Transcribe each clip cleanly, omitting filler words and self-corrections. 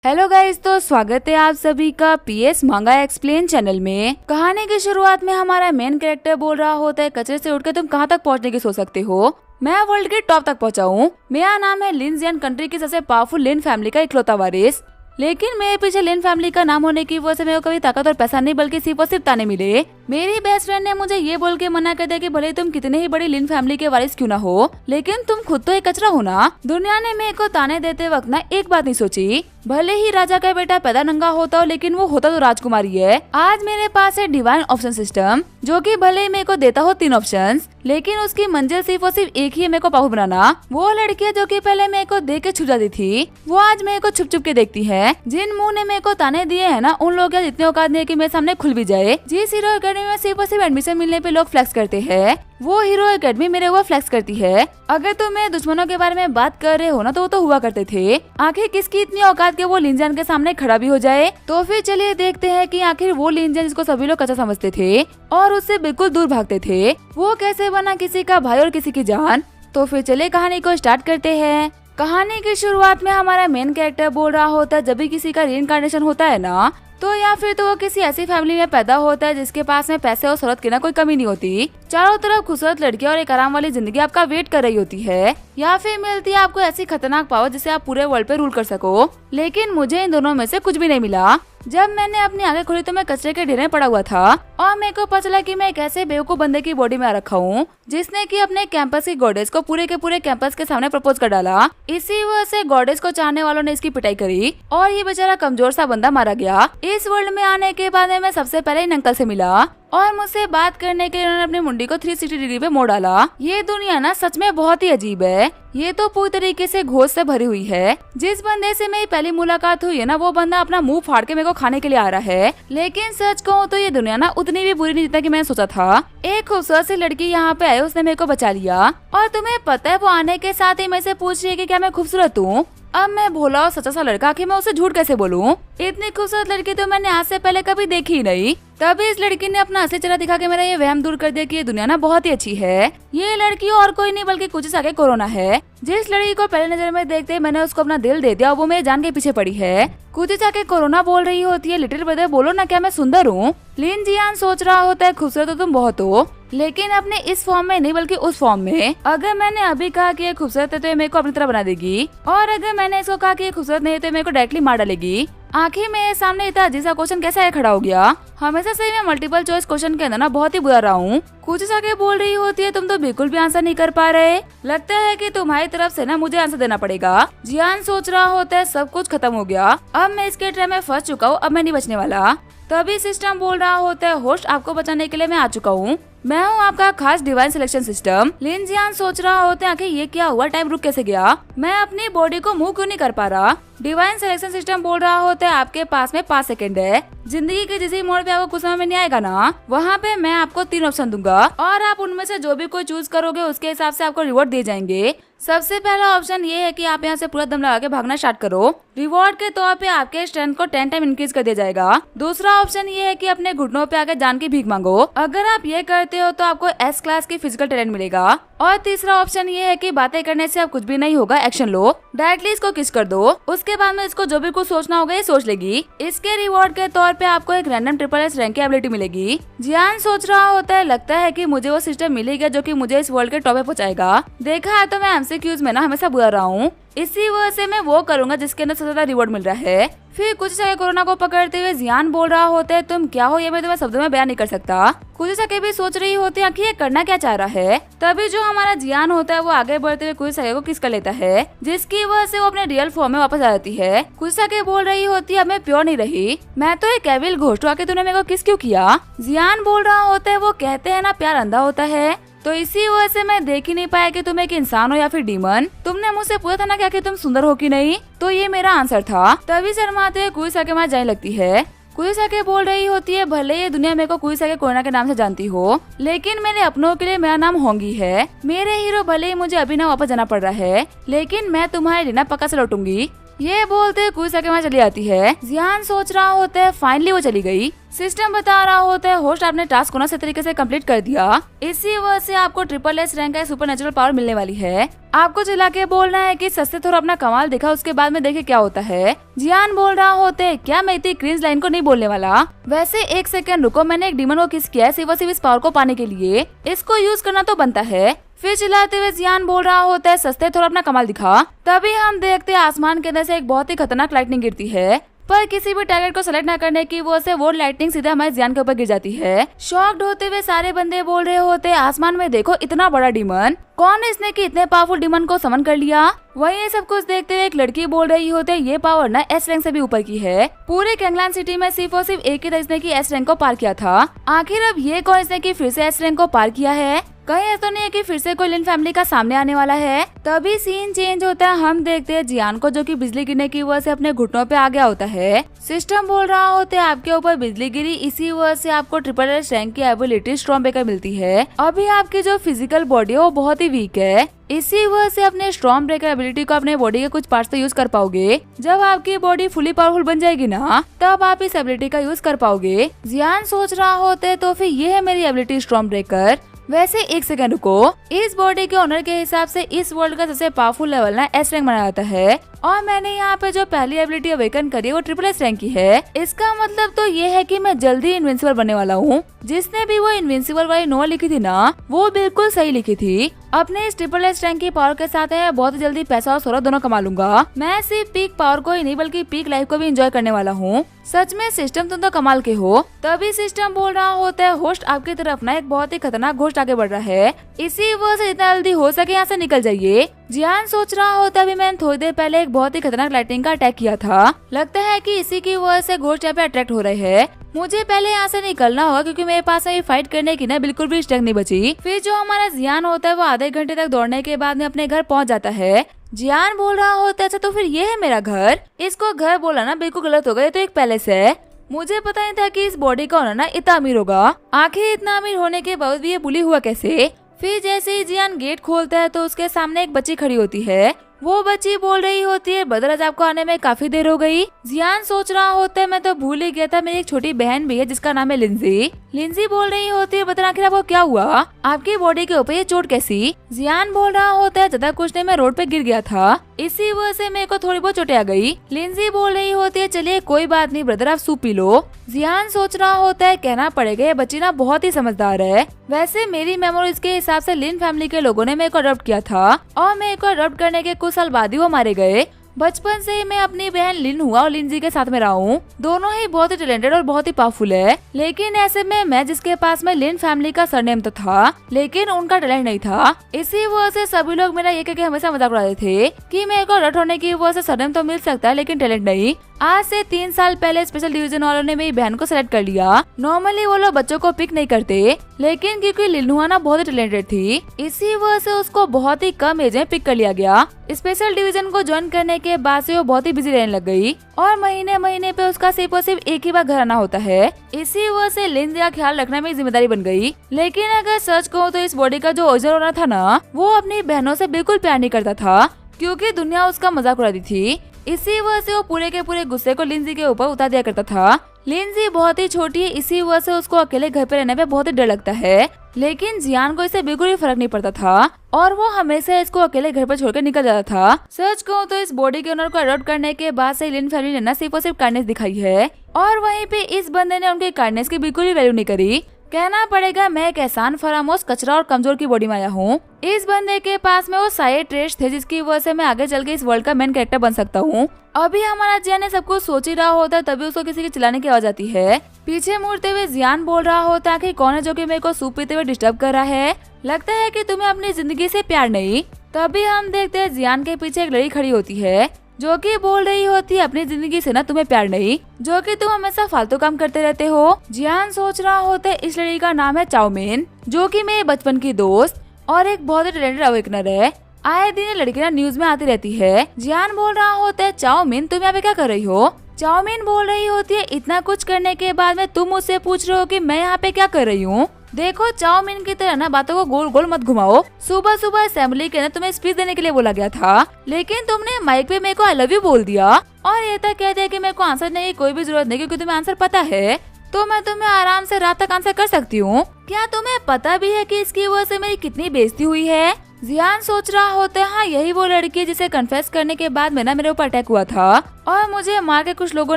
Hello guys, तो स्वागत है आप सभी का पीएस मांगा एक्सप्लेन चैनल में। कहानी की शुरुआत में हमारा मेन कैरेक्टर बोल रहा होता है, कचरे से उठकर तुम कहां तक पहुंचने की सोच सकते हो। मैं वर्ल्ड के टॉप तक पहुंचा हूँ। मेरा नाम है लिन जियान, कंट्री की सबसे पावरफुल लिन फैमिली का इकलौता वारिस। लेकिन मेरे पीछे लिन फैमिली का नाम होने की वजह से मेरे को कभी ताकत और पैसा नहीं बल्कि सिर्फ और सिर्फ ताने मिले। मेरी बेस्ट फ्रेंड ने मुझे ये बोल के मना कर दिया कि भले तुम कितने ही बड़ी लिन फैमिली के वारिस क्यों ना हो, लेकिन तुम खुद तो एक कचरा हो ना। दुनिया ने मेरे को ताने देते वक्त ना एक बात नहीं सोची, भले ही राजा का बेटा पैदा नंगा होता हो लेकिन वो होता तो राजकुमारी है। आज मेरे पास है डिवाइन ऑप्शन सिस्टम, जो कि भले ही मेरे को देता हो 3 ऑप्शंस, लेकिन उसकी मंजिल सिर्फ और सिर्फ एक ही है, मेरे को पावरफुल बनाना। वो लड़कियां जो कि पहले मेरे को देख के छुप जाती थी, वो आज मेरे को छुप छुप के देखती है। जिन मुंह ने मेरे को ताने दिए है ना, उन लोग क्या इतने औकात नहीं है कि मेरे सामने खुल भी जाए। जिस हीरो एकेडमी में सिर्फ और सिर्फ एडमिशन मिलने पे लोग फ्लेक्स करते हैं, वो हीरो एकेडमी मेरे ऊपर फ्लेक्स करती है। अगर तुम मेरे दुश्मनों के बारे में बात कर रहे हो ना, तो वो तो हुआ करते थे। आखिर किसकी इतनी औकात के वो लिन जियान के सामने खड़ा भी हो जाए। तो फिर चलिए देखते हैं कि आखिर वो लिन जियान जिसको सभी लोग कच्चा समझते थे और उससे बिल्कुल दूर भागते थे, वो कैसे बना किसी का भाई और किसी की जान। तो फिर चलिए कहानी को स्टार्ट करते हैं। कहानी की शुरुआत में हमारा मेन कैरेक्टर बोल रहा होता है, जब भी किसी का रीइंकार्नेशन होता है ना, तो या फिर तो वो किसी ऐसी फैमिली में पैदा होता है जिसके पास में पैसे और शौहरत की ना कोई कमी नहीं होती। चारों तरफ खूबसूरत लड़कियां और एक आराम वाली जिंदगी आपका वेट कर रही होती है, या फिर मिलती है आपको ऐसी खतरनाक पावर जिससे आप पूरे वर्ल्ड पे रूल कर सको। लेकिन मुझे इन दोनों में से कुछ भी नहीं मिला। जब मैंने अपनी आंखें खोली तो मैं कचरे के ढेर में पड़ा हुआ था और मेरे को पता चला कि मैं एक ऐसे बेवकूफ बंदे की बॉडी में आ रखा हूँ जिसने कि अपने कैंपस की गॉडेस को पूरे के पूरे कैंपस के सामने प्रपोज कर डाला। इसी वजह से गॉडेस को चाहने वालों ने इसकी पिटाई करी और ये बेचारा कमजोर सा बंदा मारा गया। इस वर्ल्ड में आने के बाद मैं सबसे पहले इन अंकल से मिला और मुझसे बात करने के लिए उन्होंने अपनी मुंडी को 360 डिग्री पे मोड़ डाला। ये दुनिया ना सच में बहुत ही अजीब है। ये तो पूरी तरीके से घोष से भरी हुई है। जिस बंदे से मेरी पहली मुलाकात हुई है ना, वो बंदा अपना मुंह फाड़ के मेरे को खाने के लिए आ रहा है। लेकिन सच कहूँ तो ये दुनिया ना उतनी भी बुरी नहीं जितना कि मैंने सोचा था। एक खूबसूरत सी लड़की यहाँ पे आई, उसने मेरे को बचा लिया और तुम्हें पता है वो आने के साथ ही मेरे से पूछ रही है कि क्या मैं खूबसूरत हूँ। अब मैं भोला और सच्चा सा लड़का कि मैं उसे झूठ कैसे बोलूं। इतनी खूबसूरत लड़की तो मैंने आज से पहले कभी देखी ही नहीं। तभी इस लड़की ने अपना असली चेहरा दिखा के मेरा ये वहम दूर कर दिया कि ये दुनिया ना बहुत ही अच्छी है। ये लड़की और कोई नहीं बल्कि कुछ आगे कोरोना है। जिस लड़की को पहले नजर में देखते मैंने उसको अपना दिल दे दिया, वो मेरे जान के पीछे पड़ी है। कुछ जाके कोरोना बोल रही होती है, लिटिल ब्रदर बोलो ना क्या मैं सुंदर हूँ। लिन जियान सोच रहा होता है, खूबसूरत तो तुम बहुत हो, लेकिन अपने इस फॉर्म में नहीं बल्कि उस फॉर्म में। अगर मैंने अभी कहा कि ये खूबसूरत है तो ये मेरे को अपनी तरह बना देगी, और अगर मैंने इसको कहा कि ये खूबसूरत नहीं है तो मेरे को डायरेक्टली मार डालेगी। आखिर मेरे सामने इतना अजीब सा क्वेश्चन कैसे आया खड़ा हो गया। हमेशा से मैं मल्टीपल चॉइस क्वेश्चन के अंदर ना बहुत ही बुरा रहा हूँ। कुछ जाके बोल रही होती है, तुम तो बिल्कुल भी आंसर नहीं कर पा रहे। लगता है कि तुम्हारी तरफ से ना मुझे आंसर देना पड़ेगा। जियान सोच रहा होता है, सब कुछ खत्म हो गया, अब मैं इसके ट्रैप में फंस चुका हूँ, अब मैं नहीं बचने वाला। तभी सिस्टम बोल रहा होता है, होस्ट आपको बचाने के लिए मैं आ चुका हूँ, मैं हूँ आपका खास डिवाइन सिलेक्शन सिस्टम। लिन जियान सोच रहा होता है, आखिर ये क्या हुआ, टाइम रुक कैसे गया, मैं अपनी बॉडी को मूव क्यों नहीं कर पा रहा। डिवाइन सिलेक्शन सिस्टम बोल रहा होता है, आपके पास में 5 सेकंड है। जिंदगी के जिस मोड़ पे आपको कुछ समझ में नहीं आएगा ना, वहाँ पे मैं आपको 3 ऑप्शन दूंगा और आप उनमें से जो भी कोई चूज करोगे उसके हिसाब से आपको रिवॉर्ड दिए जाएंगे। सबसे पहला ऑप्शन ये है कि आप यहाँ से पूरा दम लगा के भागना स्टार्ट करो। रिवॉर्ड के तौर पे आपके स्ट्रेंथ को 10 टाइम इंक्रीज कर दिया जाएगा। दूसरा ऑप्शन ये है कि अपने घुटनों पे आके जान की भीख मांगो। अगर आप ये करते हो तो आपको S क्लास की फिजिकल टैलेंट मिलेगा। और तीसरा ऑप्शन ये है कि बातें करने से आप कुछ भी नहीं होगा, एक्शन लो, डायरेक्टली इसको किस कर दो, उसके बाद में इसको जो भी कुछ सोचना होगा ये सोच लेगी। इसके रिवॉर्ड के तौर पे आपको एक रैंडम SSS रैंक की एबिलिटी मिलेगी। जियान सोच रहा होता है, लगता है कि मुझे वो सिस्टम मिलेगा जो कि मुझे इस वर्ल्ड के टॉप पे पहुंचाएगा। देखा है तो मैं MCQs में ना हमेशा बुरा रहा हूँ, इसी वजह से मैं वो करूंगा जिसके अंदर सबसे ज्यादा रिवॉर्ड मिल रहा है। फिर कुछ जगह कोरोना को पकड़ते हुए जियान बोल रहा होता है, तुम क्या हो ये मैं तुम्हें शब्दों में बयान नहीं कर सकता। कुछ जगह भी सोच रही होती है कि ये करना क्या चाह रहा है। तभी जो हमारा जियान होता है वो आगे बढ़ते हुए कुछ जगह को किस कर लेता है, जिसकी वजह से वो अपने रियल फॉर्म में वापस आ जाती है। कुछ जगह बोल रही होती है, अब मैं प्योर नहीं रही, मैं तो एक एविल घोस्ट हूँ, आके तूने मेरे को किस क्यों किया। जियान बोल रहा होता है, वो कहते हैं ना प्यार अंधा होता है, तो इसी वजह से मैं देख ही नहीं पाया कि तुम एक इंसान हो या फिर डीमन। तुमने मुझसे पूछा था ना क्या कि तुम सुंदर हो कि नहीं, तो ये मेरा आंसर था। तभी शर्माते हुए कुछ सके मार जाने लगती है। कुछ सके बोल रही होती है, भले ये दुनिया मेरे को कुछ सके कोरोना के नाम से जानती हो, लेकिन मेरे अपनों के लिए मेरा नाम होंगी है। मेरे हीरो भले ही मुझे अभी ना वापस जाना पड़ रहा है, लेकिन मैं तुम्हारे लिए ना पक्का से लौटूंगी। ये बोलते कुछ सेकंड में चली आती है। जियान सोच रहा होता है फाइनली वो चली गई। सिस्टम बता रहा होता है होस्ट आपने टास्क को ना सही तरीके से कंप्लीट कर दिया, इसी वजह से आपको SSS रैंक का सुपर नेचुरल पावर मिलने वाली है। आपको चिल्ला के बोलना है कि सस्ते थोड़ा अपना कमाल दिखा, उसके बाद में देखे क्या होता है। जियान बोल रहा होता है क्या मैं इतनी क्रिंज लाइन को नहीं बोलने वाला। वैसे एक सेकंड रुको, मैंने एक डीमन को किस किया है सिर्फ इस पावर को पाने के लिए, इसको यूज करना तो बनता है। फिर चिल्लाते हुए जियान बोल रहा होता है सस्ते थोड़ा अपना कमाल दिखा। तभी हम देखते हैं आसमान के अंदर से एक बहुत ही खतरनाक लाइटनिंग गिरती है, पर किसी भी टारगेट को सेलेक्ट न करने की वजह से वो लाइटनिंग सीधा हमारे जियान के ऊपर गिर जाती है। शॉक्ड होते हुए सारे बंदे बोल रहे होते आसमान में देखो इतना बड़ा डीमन, कौन है इसने कि इतने पावरफुल डीमन को समन कर लिया। वहीं ये सब कुछ देखते हुए एक लड़की बोल रही होते ये पावर ना S रैंक से भी ऊपर की है। पूरे कैंगलान सिटी में सिर्फ और सिर्फ एक ही था इसने की S रैंक को पार किया था। आखिर अब ये कौन इसने की फिर से S रैंक को पार किया है। कहीं ऐसा नहीं है कि फिर से कोई लिन फैमिली का सामने आने वाला है। तभी सीन चेंज होता है, हम देखते हैं जियान को जो कि बिजली गिरने की वजह से अपने घुटनों पे आ गया होता है। सिस्टम बोल रहा होता है आपके ऊपर बिजली गिरी, इसी वजह से आपको SSS रैंक की एबिलिटी स्टॉर्म ब्रेकर मिलती है। अभी आपकी जो फिजिकल बॉडी है वो बहुत ही वीक है, इसी वजह से अपने स्टॉर्म ब्रेकर एबिलिटी को अपने बॉडी के कुछ पार्ट्स पे यूज कर पाओगे। जब आपकी बॉडी फुली पावरफुल बन जाएगी ना, तब आप इस एबिलिटी का यूज कर पाओगे। जियान सोच रहा होता है तो फिर ये है मेरी एबिलिटी स्टॉर्म ब्रेकर। वैसे एक सेकंड रुको, इस बॉडी के ओनर के हिसाब से इस वर्ल्ड का सबसे पावरफुल लेवल ना S रैंक माना जाता है, और मैंने यहाँ पे जो पहली एबिलिटी अवेकन करी है वो SSS रैंक की है। इसका मतलब तो ये है कि मैं जल्दी इनविंसिबल बनने वाला हूँ। जिसने भी वो इनविंसिबल वाली नोवेल लिखी थी ना, वो बिल्कुल सही लिखी थी। अपने इस SSS रैंक की पावर के साथ है बहुत जल्दी पैसा और शोहरत दोनों कमा लूंगा। मैं सिर्फ पीक पावर को ही नहीं बल्कि पीक लाइफ को भी एंजॉय करने वाला हूँ। सच में सिस्टम तुम तो कमाल के हो। तभी सिस्टम बोल रहा होता है होस्ट आपकी तरफ ना एक बहुत ही खतरनाक घोस्ट आगे बढ़ रहा है, इसी वजह से जितना जल्दी हो सके यहाँ से निकल जाइए। जियान सोच रहा होता है मैंने थोड़ी देर पहले एक बहुत ही खतरनाक लाइटनिंग का अटैक किया था, लगता है कि इसी की वजह से घोस्ट यहाँ पे अट्रैक्ट हो रहे हैं। मुझे पहले यहाँ से निकलना होगा क्योंकि मेरे पास अभी फाइट करने की ना बिल्कुल भी स्ट्रेंथ नहीं बची। फिर जो हमारा जियान होता है वो आधे घंटे तक दौड़ने के बाद में अपने घर पहुँच जाता है। जियान बोल रहा होता है अच्छा तो फिर ये है मेरा घर। इसको घर बोला ना बिल्कुल गलत हो गया, तो एक पैलेस है। मुझे पता नहीं था कि इस बॉडी का ओनर ना इतना अमीर होगा। आखिर इतना अमीर होने के बावजूद भी ये बुली हुआ कैसे। फिर जैसे ही जियान गेट खोलता है तो उसके सामने एक बच्ची खड़ी होती है। वो बच्ची बोल रही होती है बदर आज आपको आने में काफी देर हो गई। जियान सोच रहा होता है मैं तो भूल ही गया था, मेरी एक छोटी बहन भी है जिसका नाम है लिंजी। लिंजी बोल रही होती है बदर आखिर आपको क्या हुआ, आपकी बॉडी के ऊपर ये चोट कैसी। जियान बोल रहा होता है ज्यादा कुछ नहीं, मैं रोड पे गिर गया था, इसी वजह से मेरे को थोड़ी बहुत चोटें आ गई। लिंजी बोल रही होती है चलिए कोई बात नहीं ब्रदर आप सूप पी लो। जियान सोच रहा होता है कहना पड़ेगा ये बच्ची ना बहुत ही समझदार है। वैसे मेरी मेमोरीज के हिसाब से लिन फैमिली के लोगों ने मेरे को अडॉप्ट किया था और मेरे को अडॉप्ट करने के कुछ साल बाद ही वो मारे गए। बचपन से ही मैं अपनी बहन लिन हुआ और लिंजी के साथ में रहा हूँ। दोनों ही बहुत ही टैलेंटेड और बहुत ही पावरफुल है, लेकिन ऐसे में मैं जिसके पास में लिन फैमिली का सरनेम तो था लेकिन उनका टैलेंट नहीं था। इसी वजह से सभी लोग मेरा ये कहकर हमेशा मजाक उड़ाते थे कि मेरे को अडॉप्ट होने की वजह से सरनेम तो मिल सकता है लेकिन टैलेंट नहीं। आज से 3 साल पहले स्पेशल डिवीजन वालों ने मेरी बहन को सेलेक्ट कर लिया। नॉर्मली वो लोग बच्चों को पिक नहीं करते, लेकिन क्योंकि लिनुआ ना बहुत ही टैलेंटेड थी इसी वजह से उसको बहुत ही कम एज में पिक कर लिया गया। स्पेशल डिवीजन को ज्वाइन करने के बाद से वो बहुत ही बिजी रहने लग गई और महीने महीने पे उसका सिर्फ और सिर्फ एक ही बार घर आना होता है। इसी वजह से लिंजी का ख्याल रखना मेरी जिम्मेदारी बन गई। लेकिन अगर सच कहूँ तो इस बॉडी का जो ओरिजिनल ओनर था ना, वो अपनी बहनों से बिल्कुल प्यार नहीं करता था क्योंकि दुनिया उसका मजाक उड़ाती थी। इसी वजह से वो पूरे के पूरे गुस्से को लिंजी के ऊपर उतार दिया करता था। लिंजी बहुत ही छोटी है, इसी वजह से उसको अकेले घर पे रहने पे बहुत ही डर लगता है, लेकिन जियान को इससे बिल्कुल भी फर्क नहीं पड़ता था और वो हमेशा इसको अकेले घर पर छोड़कर निकल जाता था। सच कहूँ तो इस बॉडी के ओनर को अडॉप्ट करने के बाद से लिन फैमिली ने ना सिर्फ और सिर्फ काइंडनेस दिखाई है और वहीं पे इस बंदे ने उनके काइंडनेस की बिल्कुल ही वैल्यू नहीं करी। कहना पड़ेगा मैं एक एहसान फरामोश कचरा और कमजोर की बॉडी में आया हूँ। इस बंदे के पास में वो सारे ट्रेड्स थे जिसकी वजह से मैं आगे चल के इस वर्ल्ड का मेन कैरेक्टर बन सकता हूँ। अभी हमारा जियान ने सब कुछ सोच ही रहा होता है तभी उसको किसी की चिल्लाने की आवाज आती है। पीछे मुड़ते हुए जियान बोल रहा होता है कि कौन है जो कि मेरे को सूप पीते हुए डिस्टर्ब कर रहा है, लगता है कि तुम्हें अपनी जिंदगी से प्यार नहीं। तभी हम देखते हैं जियान के पीछे एक लड़की खड़ी होती है जो कि बोल रही होती है अपनी जिंदगी से ना तुम्हें प्यार नहीं, जो कि तुम हमेशा फालतू काम करते रहते हो। जियान सोच रहा होता है इस लड़की का नाम है चाउमीन, जो कि मेरे बचपन की दोस्त और एक बहुत ही टैलेंटेड अवेकनर है। आए दिन ये लड़की ना न्यूज में आती रहती है। जियान बोल रहा होता है चाओमिन तुम यहाँ पे क्या कर रही हो। चाओमिन बोल रही होती है इतना कुछ करने के बाद में तुम मुझसे पूछ रहे हो कि मैं यहाँ पे क्या कर रही हूँ। देखो चाओमिन की तरह ना बातों को गोल गोल मत घुमाओ। सुबह सुबह असेंबली के अंदर तुम्हें स्पीच देने के लिए बोला गया था, लेकिन तुमने माइक पे मेरे को आई लव यू बोल दिया और ये तक कह दिया कि मेरे को आंसर देने की कोई भी जरूरत नहीं क्योंकि तुम्हें आंसर पता है, तो मैं तुम्हें आराम से रात तक आंसर कर सकती हूँ। क्या तुम्हें पता भी है कि इसकी वजह से मेरी कितनी बेइज्जती हुई है। जियान सोच रहा होता है हाँ यही वो लड़की है जिसे कन्फेस करने के बाद में ना मेरे ऊपर अटैक हुआ था और मुझे मार के कुछ लोगों